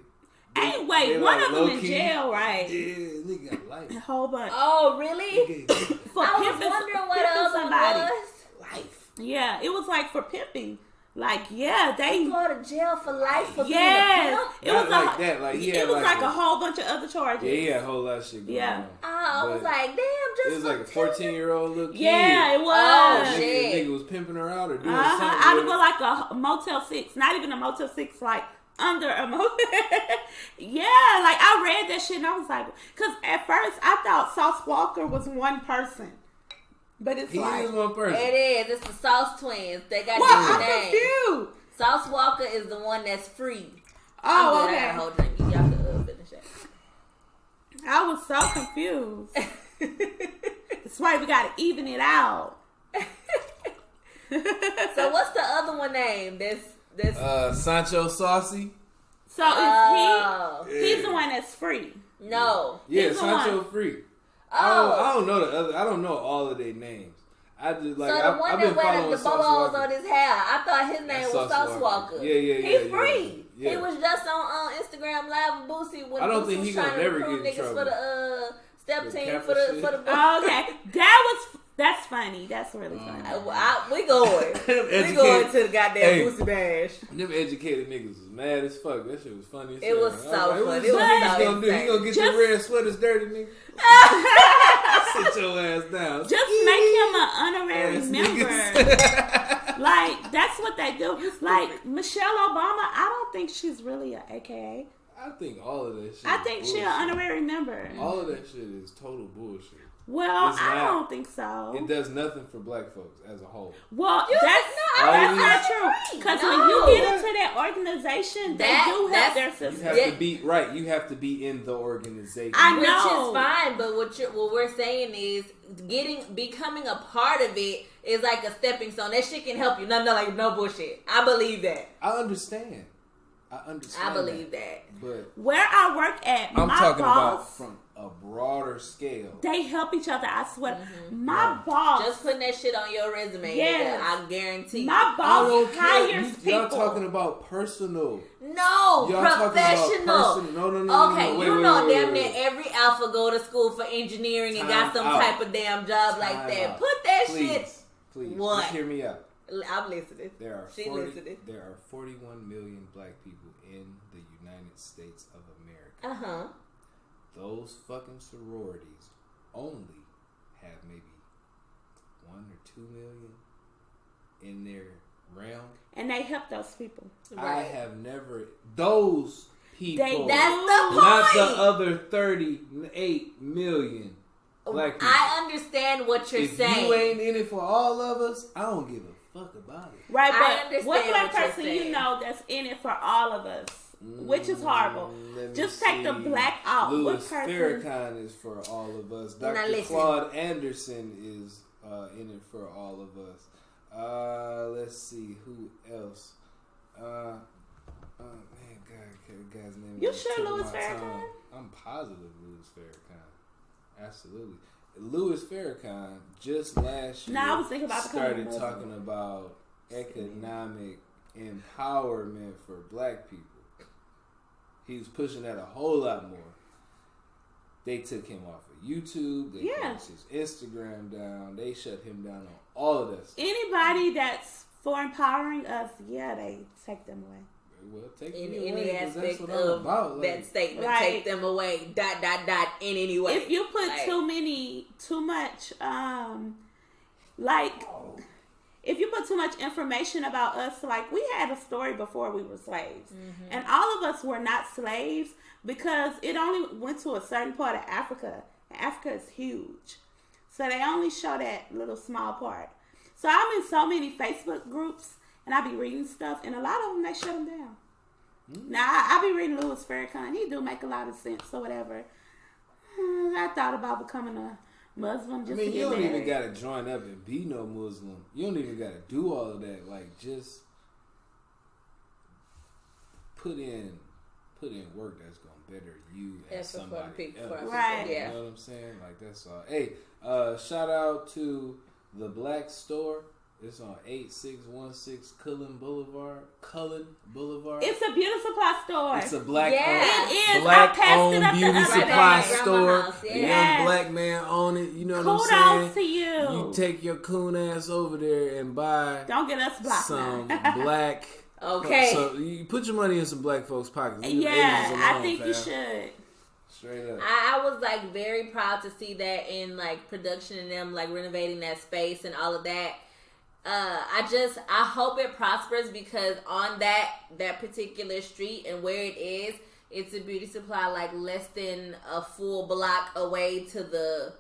Hey, wait, they one like of them in low-key. jail, right? Yeah, nigga got life. A whole bunch. Oh, really? For I was pimping- wondering what pimping else somebody. it was. Life. Yeah, it was like for pimping. Like, yeah, they. Go to jail for life for Yes, being a pimp. it was Not like that. Like, he it had was like a a whole bunch of other charges. Yeah, he had a whole lot of shit going Yeah. on. Oh, I was But like, damn, just it was like a 14-year-old little kid. Yeah, it was. Oh, Nigga, shit. nigga was pimping her out or doing Out something. of like a Motel 6. Not even a Motel 6, like under a Motel. Yeah, like I read that shit and I was like, because at first I thought Sauce Walker was one person. But it's He like, is one person. It is. It's the Sauce Twins. They got well, different I'm names. confused. Sauce Walker is the one that's free. Oh, I'm good. I got a okay. whole drink. Y'all can finish that. I was so confused. That's why we gotta even it out. So what's the other one name? This Sancho Saucy. So is Oh. he's the one that's free. No. Yeah, He's the Sancho one. Free. Oh. I don't know the other. I don't know all of their names. I just like. So the one I've that been wears following the Sauce bobos Walker. on his hair. I thought his name That's was Sauce Walker. Yeah. He's free. Yeah. He was just on Instagram Live with Boosie when I don't Boosie think was he gonna trying to never recruit get in niggas for trouble. the step team Kappa for the shit. for the. Oh, okay, that's funny. That's really funny. We going. We going to the goddamn Boosie Bash. Them educated niggas was mad as fuck. That shit was funny as It was hell. so I was funny. like, It was what so you gonna do? You gonna get Just- your red sweaters dirty, nigga? Sit your ass down. Just make him an honorary Ass member. niggas. Like, that's what they do. Like, Michelle Obama, I don't think she's really a AKA. I think all of that shit. I is think she's bullshit. an honorary member. All of that shit is total bullshit. Well, It's I not. don't think so. It does nothing for black folks as a whole. Well, You that's think- no, that's I not agree. true. Because No. when you get into that organization, they That- do help that's- their You system. have Yeah. to be right. You have to be in the organization. I Which know. is fine, but what we're saying is becoming a part of it is like a stepping stone. That shit can help you. No bullshit. I believe that. I understand. I believe that. But Where I work at, I'm my talking about boss, from a broader scale. they help each other. I swear. Mm-hmm. My boss, Just putting that shit on your resume, Yes. nigga, I guarantee. my I boss don't care. hires people. Y'all talking about personal. No, Y'all talking about professional. personal. No. Okay, Wait, you wait, know wait, damn wait, near wait. every alpha go to school for engineering and got Time some out. type of damn job like Time that. out. Put that Please, shit. please, What? just hear me out. I'm listening. There are She 40, listening. there are 41 million black people in the United States of America. Uh-huh. Those fucking sororities only have maybe 1 or 2 million in their realm. And they help those people. I Right. have never those people. That's the point. Not the other 38 million black people. I understand what you're if saying. you ain't in it for all of us, I don't give a fuck about it. Right, I but understand what black what you're person saying. you know that's in it for all of us? Which is horrible. Let me Just take the see. black out. Louis What person? Farrakhan is for all of us. Now Dr. listen. Claude Anderson is in it for all of us. Let's see who else. Man, guy's name. You is sure tip of Louis my Farrakhan? tongue. I'm positive Louis Farrakhan. Absolutely. Louis Farrakhan just last year Nah, I was thinking about becoming a started Muslim. talking about economic empowerment for black people. He was pushing that a whole lot more. They took him off of YouTube. They Yeah. closed his Instagram down. They shut him down on all of that stuff. Anybody that's for empowering us, yeah, they take them away. Well, take in me any away, 'cause that's aspect what I'm of about. that statement, Right. take them away. ... In any way. If you put Like, too much, like, if you put too much information about us, like, we had a story before we were slaves. And all of us were not slaves because it only went to a certain part of Africa. And Africa is huge. So they only show that little small part. So I'm in so many Facebook groups and I be reading stuff, and a lot of them, they shut them down. Now, I be reading Louis Farrakhan. He do make a lot of sense or whatever. I thought about becoming a Muslim I just mean, to you get don't even married. gotta join up and be no Muslim. You don't even gotta do all of that. Like, just put in work that's gonna better you and That's for somebody people, else. for Right. people, yeah. You know what I'm saying? Like, that's all. Hey, shout out to the Black Store. It's on 8616 Cullen Boulevard. It's a beauty supply store. It's a black Yeah. owned, It is. black I passed it owned up the beauty other supply day. Grandma's store. house, yeah. A Yes. young black man own it. You know what Kudos I'm saying? to you. You take your coon ass over there and buy Don't get us blocked some now. black. Okay. So you put your money in some black folks' pockets. Leave them Yeah, Asians I alone, think you fam. should. Straight up. I was like very proud to see that in like production and them like renovating that space and all of that. I hope it prospers because on that particular street and where it is, it's a beauty supply like less than a full block away to the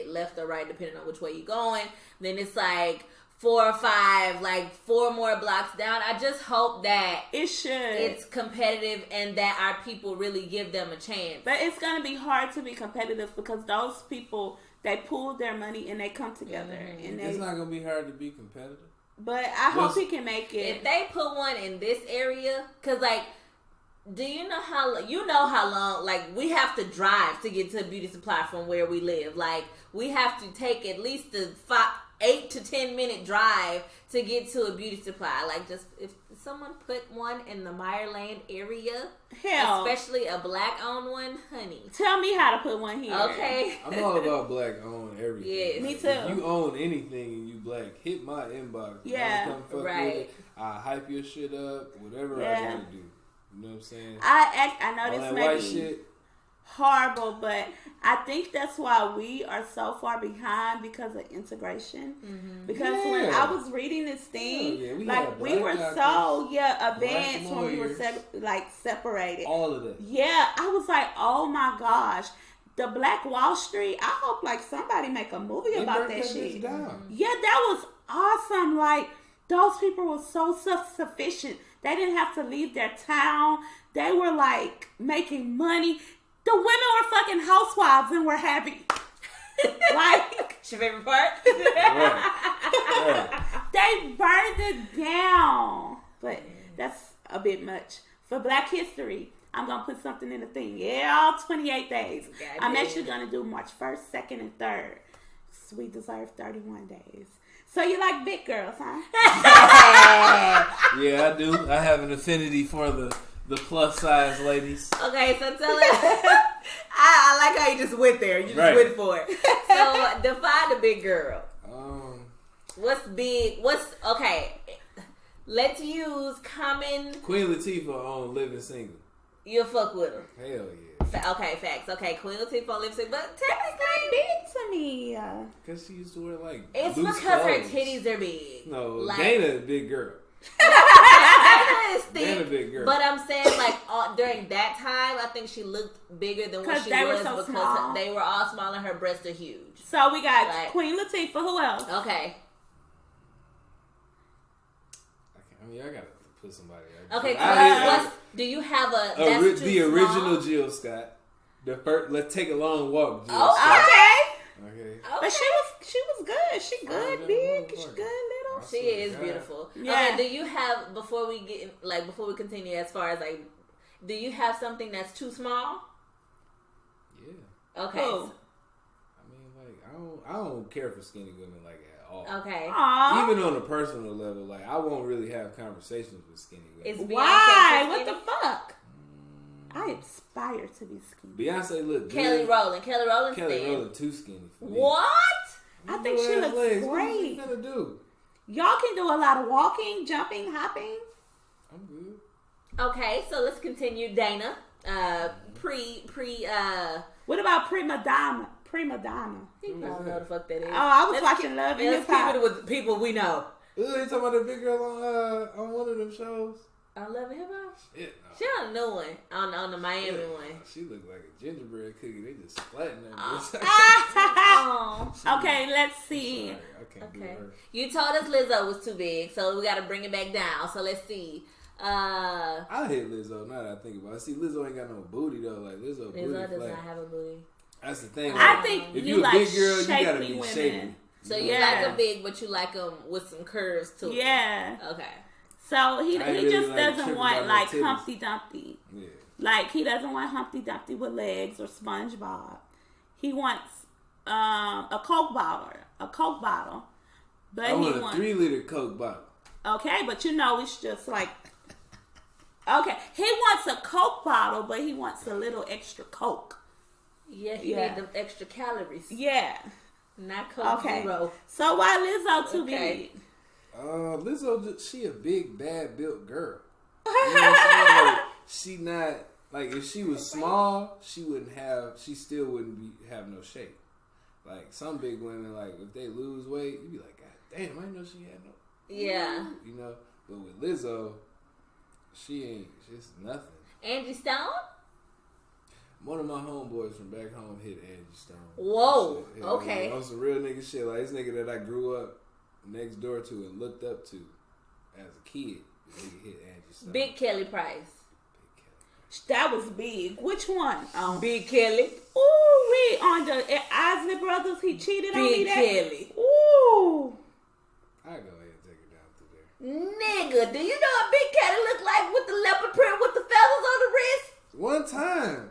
left or right depending on which way you're going. Then it's like 4 or 5, like 4 more blocks down. I just hope that It should. it's competitive and that our people really give them a chance. But it's going to be hard to be competitive because those people, they pool their money and they come together. And It's they, not gonna be hard to be competitive. but I hope Yes. he can make it. If they put one in this area, because like, do you know how long like we have to drive to get to a beauty supply from where we live? Like we have to take at least a 8 to 10 minute drive to get to a beauty supply. Like just if someone put one in the Meyer Lane area? Hell. Especially a black-owned one, honey. Tell me how to put one here. Okay. I'm all about black-owned everything. Yes. Me too. If you own anything and you black, hit my inbox. Yeah. Come fuck Right. with it. I hype your shit up, whatever I Yeah. gotta do. You know what I'm saying? I know All this that may white be shit. horrible, but I think that's why we are so far behind because of integration. Because when Yeah. I was reading this thing, Yeah, we like had we black were doctors, so black advanced when we were lawyers. separated. All of that. Yeah, I was like, oh my gosh, the Black Wall Street. I hope like somebody make a movie They about burnt that shit. bitch down. Yeah, that was awesome. Like those people were so self-sufficient. They didn't have to leave their town. They were like making money. The women were fucking housewives and were happy. Like, It's your favorite part? Right. they burned it down. But that's a bit much. For Black History, I'm going to put something in the thing. Yeah, all 28 days. I'm actually going to do March 1st, 2nd, and 3rd. So we deserve 31 days. So you like big girls, huh? Yeah, I do. I have an affinity for the plus size ladies. Okay, so tell us. I like how you just went there. You just Right. went for it. So define the big girl. What's big? Okay? Let's use common. Queen Latifah on Living Single. You'll fuck with her. Hell yeah. Okay, facts. Okay, Queen Latifah on lipstick, but Like technically, big to me. Because she used to wear like it's loose because her clothes. titties are big. No, Like- Dana a big girl. Dana is thick, Dana big girl. but I'm saying like during that time, I think she looked bigger than what 'Cause she they were was so because small. they were all small and her breasts are huge. So we got Like- Queen Latifah. Who else? Okay. I gotta put somebody. Okay, I do you have a hate that's too the small? original Jill Scott. The first, let's take a long walk. Jill Oh, Scott. Okay. Okay. But she was good. She good, yeah, big. motherfucker. She good, little. She is beautiful. Yeah. Okay, do you have before we continue as far as like, do you have something that's too small? Yeah. Okay. Who? I mean, like, I don't care for skinny women like at all. Okay. Aw. Even on a personal level, like I won't really have conversations with skinny Is women. Beyonce Why? too What the skinny? fuck? I aspire to be skinny. Beyonce look good. Kelly Rowland Kelly thin. Rowland too skinny for me. What? I think she looks What is great. she gonna do? Y'all can do a lot of walking, jumping, hopping. I'm good. Okay, so let's continue. Dana, What about prima donna? Prima donna. he probably know what the fuck that is. Oh, I was Let's watching Love and Let's Hip keep Hop. it with people we know. Ooh, you talking about the big girl on one of them shows? I love hip hop. Shit, no. She on a new one on the Miami one. She looked like a gingerbread cookie. They just flattened that bitch. Oh. Okay, let's see. Sorry, I can't do Okay. her. You told us Lizzo was too big, so we got to bring it back down. So let's see. I hit Lizzo now that I think about it. See, Lizzo ain't got no booty though. Like Lizzo booty Lizzo does flat. not have a booty. That's the thing. I like, think if you you a like big girl, you gotta shapely be women. shapely. So know? you Yeah. like them big, but you like them with some curves too. Yeah. Okay. So he I ain't he really just like doesn't tripping want about no like titties. Humpty Dumpty. Yeah. Like he doesn't want Humpty Dumpty with legs or SpongeBob. He wants a Coke bottle. But I he want a wants 3-liter Coke bottle. okay, but you know it's just like okay. He wants a Coke bottle, but he wants a little extra Coke. Yeah, he Yeah. need them extra calories. Yeah. Not Coke Okay. Zero. So why Lizzo too Okay. big? Lizzo, she a big, bad built girl. You know what I'm saying? Like, she not like if she was small, she still wouldn't have no shape. Like some big women, like if they lose weight, you be like, God damn, I didn't know she had no. Yeah. You know, but with Lizzo, she ain't just nothing. Angie Stone? One of my homeboys from back home hit Angie Stone. Whoa. Shit. Okay. On some real nigga shit. Like this nigga that I grew up next door to and looked up to as a kid. The nigga hit Angie Stone. Big Kelly Price. That was big. Which one? Big Kelly. Ooh, we on the Isley Brothers. He cheated on me. Big That Kelly. Ooh. I go ahead and take her down through there. Nigga, do you know what Big Kelly look like with the leopard print with the feathers on the wrist? One time.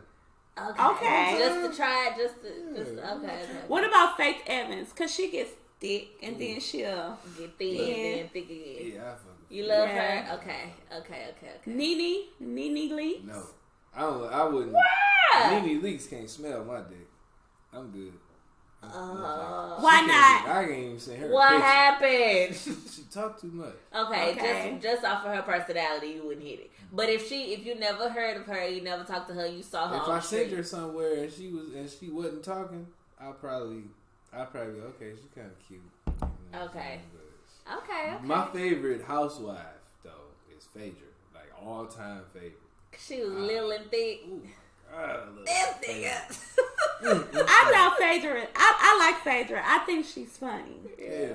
Okay. Just to try it, okay. What about Faith Evans? Cause she gets thick and then she'll Get thin and then thick again. Yeah, I fuck You love her? Okay. Nene Leakes? No. I wouldn't. Why? Nene Leakes can't smell my dick. I'm good. Why not? I can't even see her. What happened? She talked too much. Okay. Just off of her personality, you wouldn't hit it. But if you never heard of her, you never talked to her, you saw her. If on I the street. sent her somewhere and she wasn't talking, I'd probably go, okay, she's kind of cute. Okay. Okay. My favorite housewife though is Phaedra, like all time favorite. She was little and thick. Ooh, God, I love This nigga. I love Phaedra. I like Phaedra. I think she's funny. Hell yeah.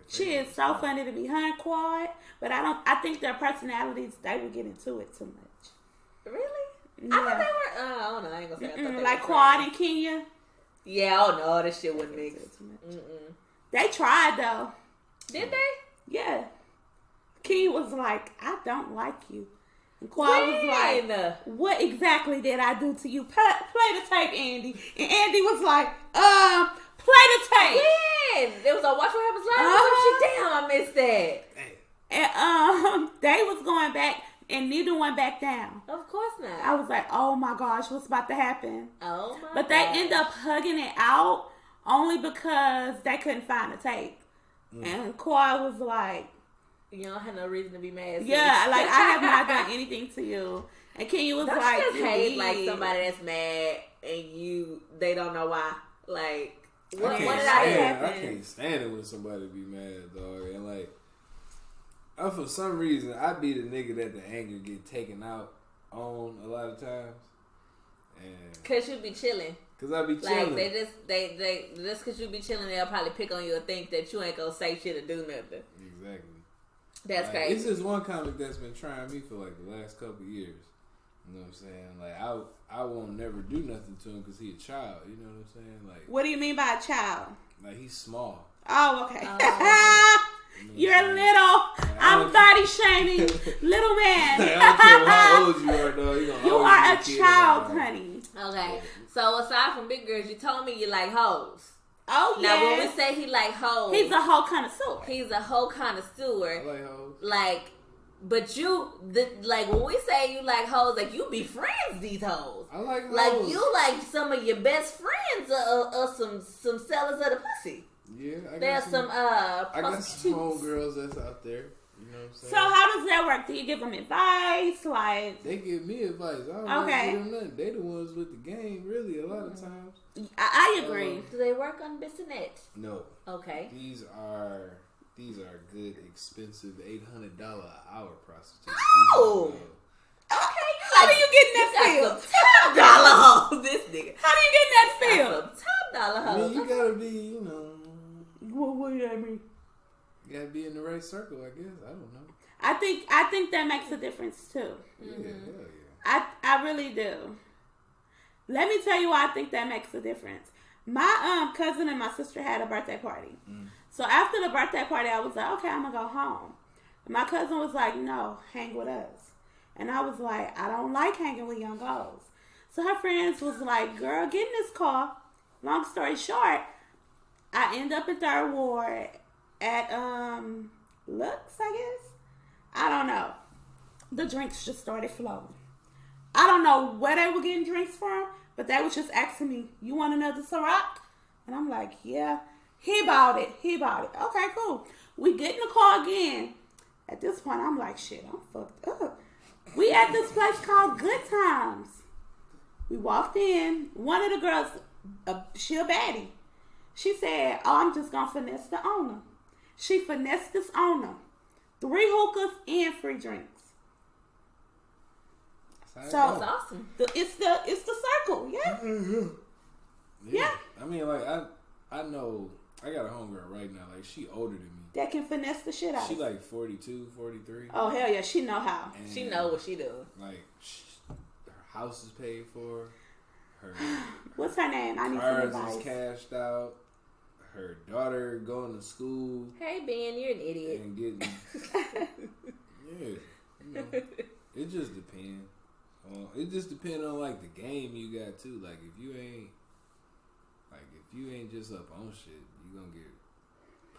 She is so funny to me. Her and Quad, but I think their personalities, they would get into it too much. Really? Yeah. I thought they were. I don't know. I ain't gonna say. I thought they like were Quad friends. and Kenya. Yeah. Oh no, this shit wouldn't mix. They tried though. Did they? Yeah. Kenya was like, I don't like you. And Quad was like, what exactly did I do to you? Play the tape, Andy. And Andy was like, play the tape. When? It was on Watch What Happens Live or some shit. Damn, I missed that. And they was going back, and neither one back down. Of course not. I was like, oh my gosh, what's about to happen? Oh my But they end up hugging it out only because they couldn't find the tape. And Quad was like, you don't have no reason to be mad. yeah, like I have not done anything to you. And Kenya was don't like, you just hate like somebody that's mad and they don't know why. Like what did I happen? I can't stand it when somebody be mad, dog. And like, for some reason, I be the nigga that the anger get taken out on a lot of times. And cause you be chilling. Cause I be chilling. Like they just cause you be chilling, they'll probably pick on you and think that you ain't gonna say shit or do nothing. Exactly. That's like, crazy. It's just one comic that's been trying me for like the last couple of years. You know what I'm saying? Like I won't never do nothing to him because he a child. You know what I'm saying? Like, what do you mean by a child? like he's small. Oh, okay. You You're know little. I'm body shaming. Little man. I don't care how old you are, though. You are a child, honey. Okay. So aside from big girls, you told me you like hoes. Oh, yeah. Now when we say he like hoes, he's a hoe connoisseur. He's a hoe connoisseur. I like hoes. Like, but like when we say you like hoes, like you be friends these hoes. I like hoes. Like you like some of your best friends are some sellers of the pussy. Yeah, There's some I got some prostitutes. homegirls that's out there. You know what I'm saying? So how does that work? Do you give them advice? Like, they give me advice. I don't really give them nothing. They the ones with the game, really, a lot of times. I agree. Do they work on Bissonnet? No. Okay. These are good, expensive $800 an hour prostitutes. Oh! Okay. How do you get in that got field? some top dollar hoes, this nigga. How do you get in that field? Got some top dollar I hoes. mean, you gotta be, you know, What do that mean? you gotta be in the right circle, I guess. I don't know. I think that makes a difference too. Yeah, hell yeah. I really do. Let me tell you why I think that makes a difference. My cousin and my sister had a birthday party. So after the birthday party, I was like, okay, I'm gonna go home. And my cousin was like, no, hang with us. And I was like, I don't like hanging with young girls. So her friends was like, girl, get in this car. Long story short, I end up in Third Ward at Lux, I guess. I don't know. The drinks just started flowing. I don't know where they were getting drinks from, but they was just asking me, you want another Ciroc? And I'm like, yeah. He bought it. Okay, cool. We get in the car again. At this point, I'm like, shit, I'm fucked up. We at this place called Good Times. We walked in. One of the girls, she a baddie. She said, oh, I'm just going to finesse the owner. She finessed this owner. 3 hookahs and free drinks. So That's awesome. It's the circle, yeah. Yeah. I mean, like, I know, I got a homegirl right now. Like, she older than me. That can finesse the shit out She of you. like 42, 43. Oh, hell yeah. She know how. And, She know what she do. Like, her house is paid for. Her What's her name? I need some cars advice. is cashed out. Her daughter going to school Hey Ben, you're an idiot. and getting yeah, you know, it just depends. It just depends on like the game you got too. Like if you ain't just up on shit, you gonna get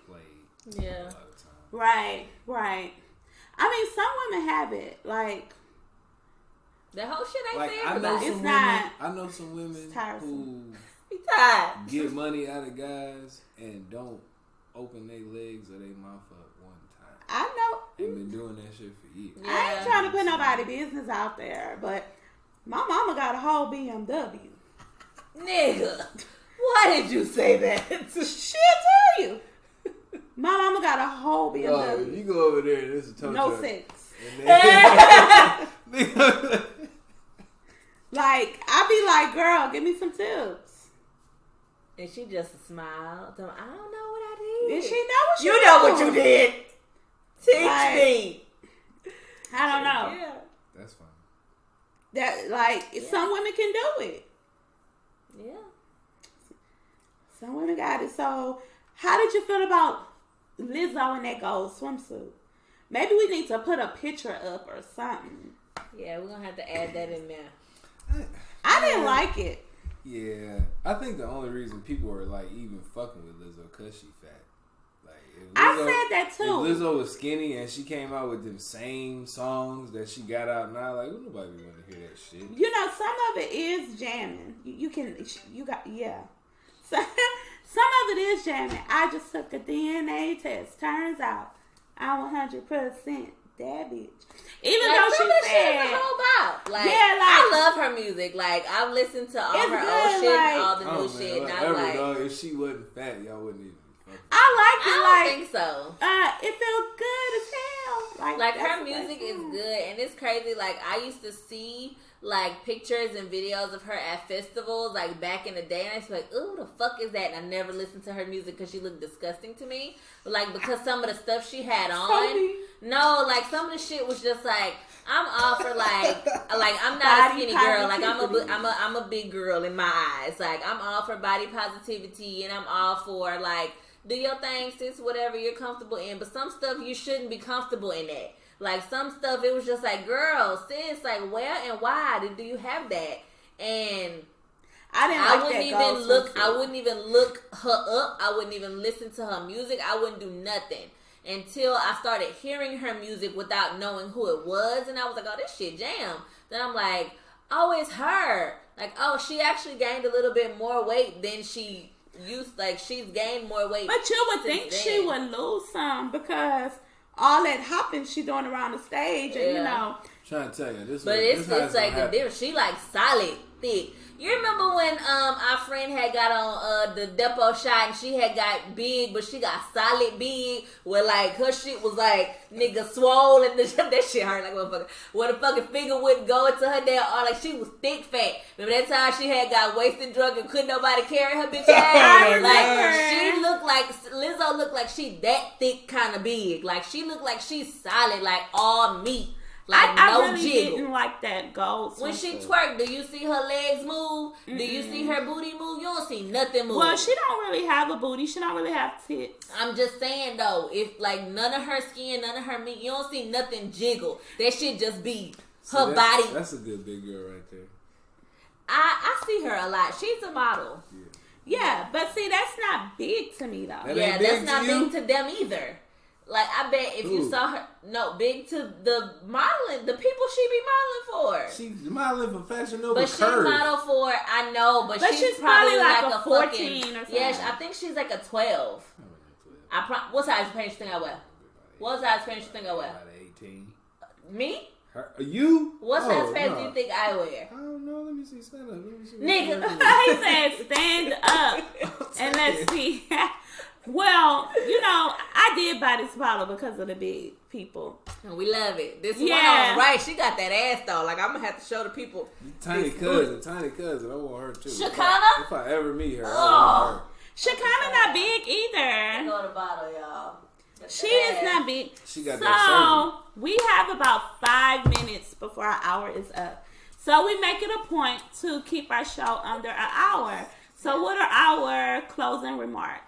played Yeah. a lot of time. Right. I mean, some women have it. Like, that whole shit ain't Like, for I know everybody. some It's women. not. I know some women who Be tired. get money out of guys and don't open their legs or their mouth up one time. I know. They've been doing that shit for years. Yeah. I ain't trying to put nobody business out there, but my mama got a whole BMW. Nigga, why did you say that? She'll tell you. My mama got a whole Oh, BMW. you go over there and this is a tow No truck. sex. And then- Like, I be like, girl, give me some tips. And she just smiled. I don't know what I did. Did she know what she You know did? what you did. Teach Like, me. I don't know. Yeah. That's fine. That, like, some women can do it. Yeah. Some women got it. So, how did you feel about Lizzo in that gold swimsuit? Maybe we need to put a picture up or something. Yeah, we're going to have to add that in there. I didn't like it. Yeah, I think the only reason people are like even fucking with Lizzo because she fat. Like, if I Lizzo- said that too. If Lizzo was skinny and she came out with them same songs that she got out now, like nobody want to hear that shit. You know, some of it is jamming. Yeah. So, some of it is jamming. I just took a DNA test. Turns out I'm 100% that bitch. Even Like, though some she of the shit is said, a whole bop. Like, Yeah, like- I love her music. Like, I've listened to all It's her good, old shit like- and all the new Oh shit. man, And I'm whatever, like, dog. If she wasn't fat, y'all wouldn't even. Fuck I like I it. don't Like, think so. it feels good as hell. Like, that's her the music best is song. good, and it's crazy. Like, I used to see, like, pictures and videos of her at festivals, like, back in the day, and I used to be like, ooh, the fuck is that? And I never listened to her music because she looked disgusting to me. But, like, because some of the stuff she had on, no, like, some of the shit was just, like, I'm all for, like I'm not a Body skinny girl. Like, positivity. I'm a big girl in my eyes. Like, I'm all for body positivity, and I'm all for, like, do your thing, sis, whatever you're comfortable in. But some stuff you shouldn't be comfortable in that. Like, some stuff, it was just like, girl, sis, like, where and why do you have that? And I didn't I like wouldn't that even gold look. swimsuit. I wouldn't even look her up. I wouldn't even listen to her music. I wouldn't do nothing until I started hearing her music without knowing who it was, and I was like, oh, this shit jam. Then I'm like, oh, it's her. Like, oh, she actually gained a little bit more weight than she used. Like, she's gained more weight. But you would since think then. she would lose some because all that hopping she doing around the stage, and you know. Trying to tell you this. But this it's how like gonna a happen. different. She like solid thick. You remember when our friend had got on the depot shot and she had got big, but she got solid big, where like her shit was like nigga swole and that shit hurt like motherfucker. Where the fucking finger wouldn't go into her damn arm, like she was thick fat. Remember that time she had got wasted drunk and couldn't nobody carry her bitch ass? Like she looked like Lizzo looked like she that thick kind of big. Like she looked like she's solid, like all meat. Like I no really jiggle. didn't like that gold. When she swimsuit. twerk, do you see her legs move? Do you see her booty move? You don't see nothing move. Well, she don't really have a booty. She don't really have tits. I'm just saying though, if like none of her skin, none of her meat, you don't see nothing jiggle. That shit just be See, her body. That's a good big girl right there. I see her a lot. She's a model. Yeah, but see, that's not big to me though. That Yeah, ain't big that's to not you? big to them either. Like I bet if you Who? saw her, no, big to the modeling, the people she be modeling for. She's modeling for Fashion Nova But she Curve. model for, I know, but she's probably probably like a 14 fucking, or something. Yes, I think she's like a 12. What size pants you think I wear? What size pants you think I wear? About 18. Me? Her, you? What size Oh, pants nah. do you think I wear? I don't know. Let me see. Stand up. Let me see. Nigga. He said, stand up and let's see. Well, you know, I did buy this bottle because of the big people. And we love it. This Yeah. one on right, she got that ass though. Like I'm gonna have to show the people. Tiny This cousin. I want her too. Shakana? If I ever meet her, I Oh. want her. Shakana not big either. Go to bottle, y'all. She is not big. She got that So we have about 5 minutes before our hour is up. So we make it a point to keep our show under an hour. So what are our closing remarks?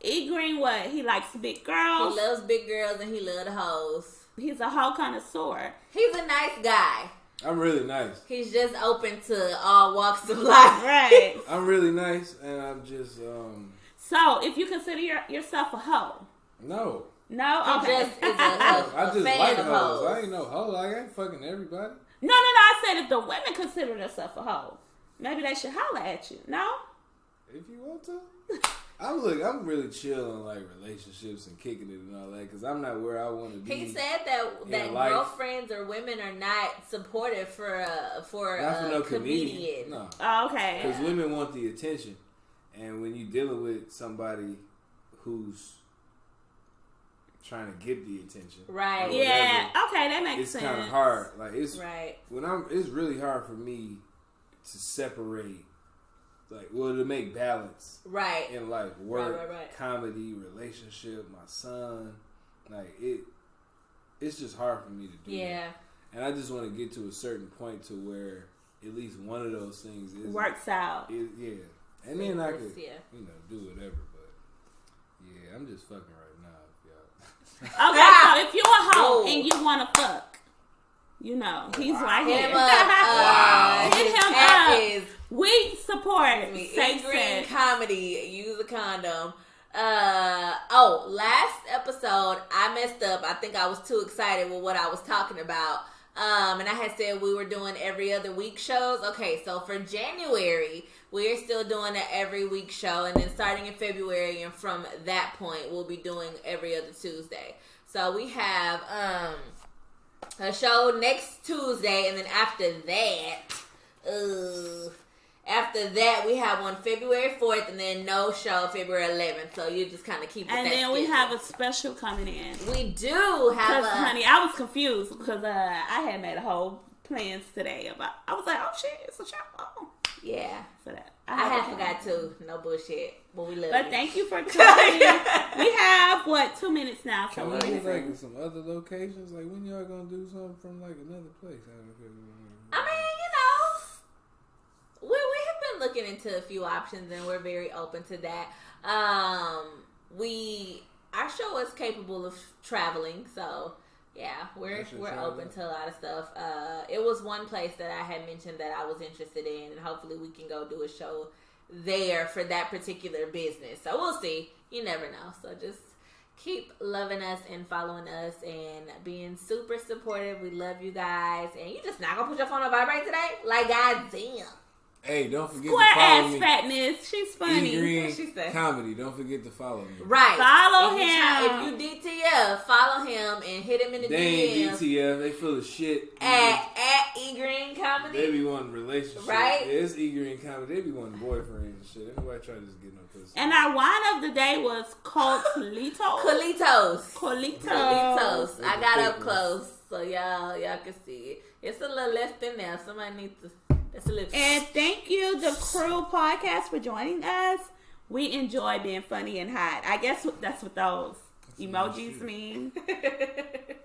E Green, what? He likes big He girls. loves big girls and he loves the hoes. He's a whole connoisseur. He's a nice guy. I'm really nice. He's just open to all walks of life. Right. I'm really nice, and I'm just So if you consider yourself a hoe, no. No, He okay. just is a I just fan like of hoes. hoes. I ain't no hoe. Like, I ain't fucking everybody. No. I said if the women consider themselves a hoe, maybe they should holler at you. No? If you want to. I'm really chill on like relationships and kicking it and all that because I'm not where I want to be. He said that life. girlfriends or women are not supportive for a comedian. No. Oh, okay. Because women want the attention, and when you're dealing with somebody who's trying to get the attention, right? Yeah. Okay, that makes sense. It's kind of hard. Like it's right. It's really hard for me to separate. To make balance, right, in life, work, right. comedy, relationship, my son, it's just hard for me to do. Yeah, that. And I just want to get to a certain point to where at least one of those things works out. Yeah, and then I could, do whatever. But yeah, I'm just fucking right now, y'all. Okay, so if you're a hoe and you want to fuck, he's right here. Hit him up. We support safe sex comedy. Use a condom. Last episode I messed up. I think I was too excited with what I was talking about. And I had said we were doing every other week shows. Okay, so for January we're still doing an every week show, and then starting in February and from that point we'll be doing every other Tuesday. So we have a show next Tuesday, and then after that, we have one February 4th, and then no show February 11th. So you just kind of keep it. And then we have a special coming in. We do have honey, I was confused because I had made a whole plans today about. I was like, oh shit, it's a show. Oh. Yeah. So that I had forgot too. No bullshit. But we love you. But thank you for coming. We have 2 minutes now. So can we do some other locations? Like when y'all gonna do something from another place? We have been looking into a few options, and we're very open to that. Our show is capable of traveling, so yeah, we're open to a lot of stuff. It was one place that I had mentioned that I was interested in, and hopefully we can go do a show there for that particular business. So we'll see. You never know. So just keep loving us and following us and being super supportive. We love you guys. And you just not gonna put your phone on vibrate today? Like, goddamn. Hey, don't forget Square to follow ass me. Fatness. She's funny. E-Green she said. Comedy. Don't forget to follow me. Right. Follow him. If you DTF, follow him and hit him in the they DMs. Ain't DTF. They full of shit. At E-Green Comedy. They be wanting relationships. Right? Yeah, it's E-Green Comedy. They be wanting boyfriends and shit. Anybody try to just get no pussy. And our wine of the day was Colitos. Colitos. I got up close so y'all can see it. It's a little left in there. Somebody needs to. That's a little. And thank you, the Crew Podcast, for joining us. We enjoy being funny and hot. I guess that's what those emojis mean.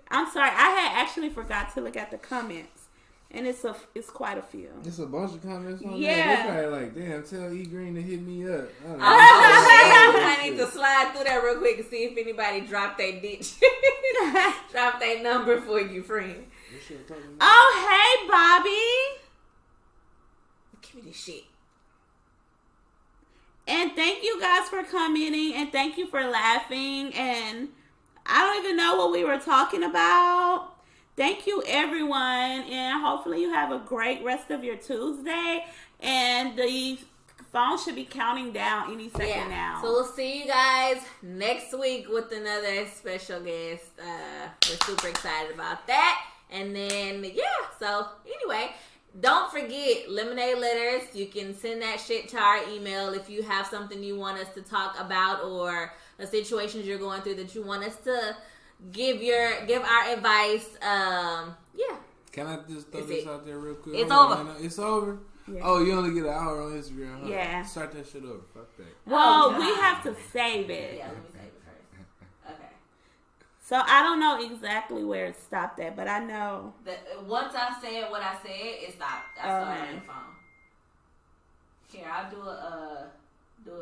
I'm sorry, I had actually forgot to look at the comments, and it's quite a few. It's a bunch of comments on Yeah. there. They probably like, damn, tell E-Green to hit me up. I need to slide through that real quick and see if anybody dropped their ditch. Drop their number for you, friend. Oh, hey, Bobby. Give me this shit. And thank you guys for commenting, and thank you for laughing. And I don't even know what we were talking about. Thank you, everyone, and hopefully you have a great rest of your Tuesday. And the phone should be counting down any second now. So we'll see you guys next week with another special guest. We're super excited about that. And then, so anyway, don't forget Lemonade Letters. You can send that shit to our email if you have something you want us to talk about or the situations you're going through that you want us to give our advice. Can I just throw this out there real quick? It's over. It's over? Yeah. Oh, you only get an hour on Instagram, huh? Yeah. Start that shit over. Fuck that. Well, we have to save it. Yeah, let me save it first. Okay. So I don't know exactly where it stopped at, but I know. Once I said what I said, it stopped. I started on the phone. Here, I'll do a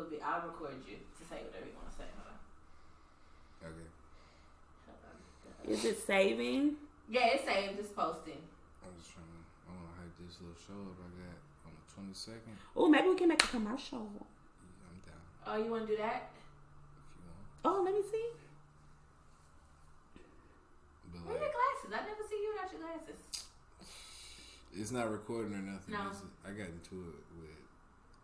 bit. I'll record you to say whatever you want to say. Hold on. Okay. Is it saving? Yeah, it's saved. It's posting. I want to hype this little show up I got on the 22nd. Oh, maybe we can make a commercial. Yeah, I'm down. Oh, you want to do that? If you want. Oh, let me see. But Where are your glasses? I never see you without your glasses. It's not recording or nothing. No. I got into it with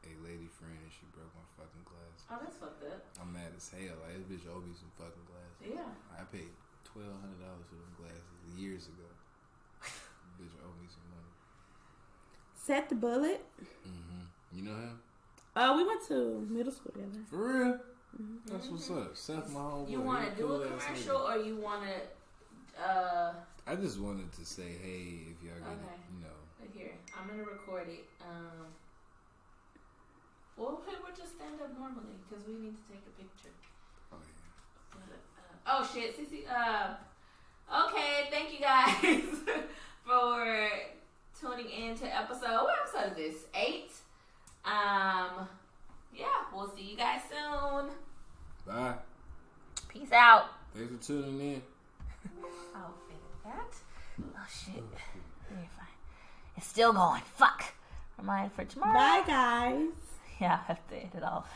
a lady friend and she broke my fucking glasses. Oh, that's fucked up. I'm mad as hell. Like, this bitch owed me some fucking glasses. Yeah. I paid $1,200 for them glasses years ago. Bitch owed me some money. Seth the Bullet. You know him? We went to middle school together. For real? That's what's up. Seth, my homeboy. You want to do a commercial or you want to? I just wanted to say, hey, if y'all get it, you know. Here, I'm gonna record it. Well, we'll just stand up normally because we need to take a picture. Oh yeah. Oh shit, CC. Okay, thank you guys for tuning in to episode. What episode is this? 8. Yeah, we'll see you guys soon. Bye. Peace out. Thanks for tuning in. I'll finish that. Oh shit. You're fine. It's still going. Fuck. Remind for tomorrow. Bye, guys. Yeah, I have to end it off.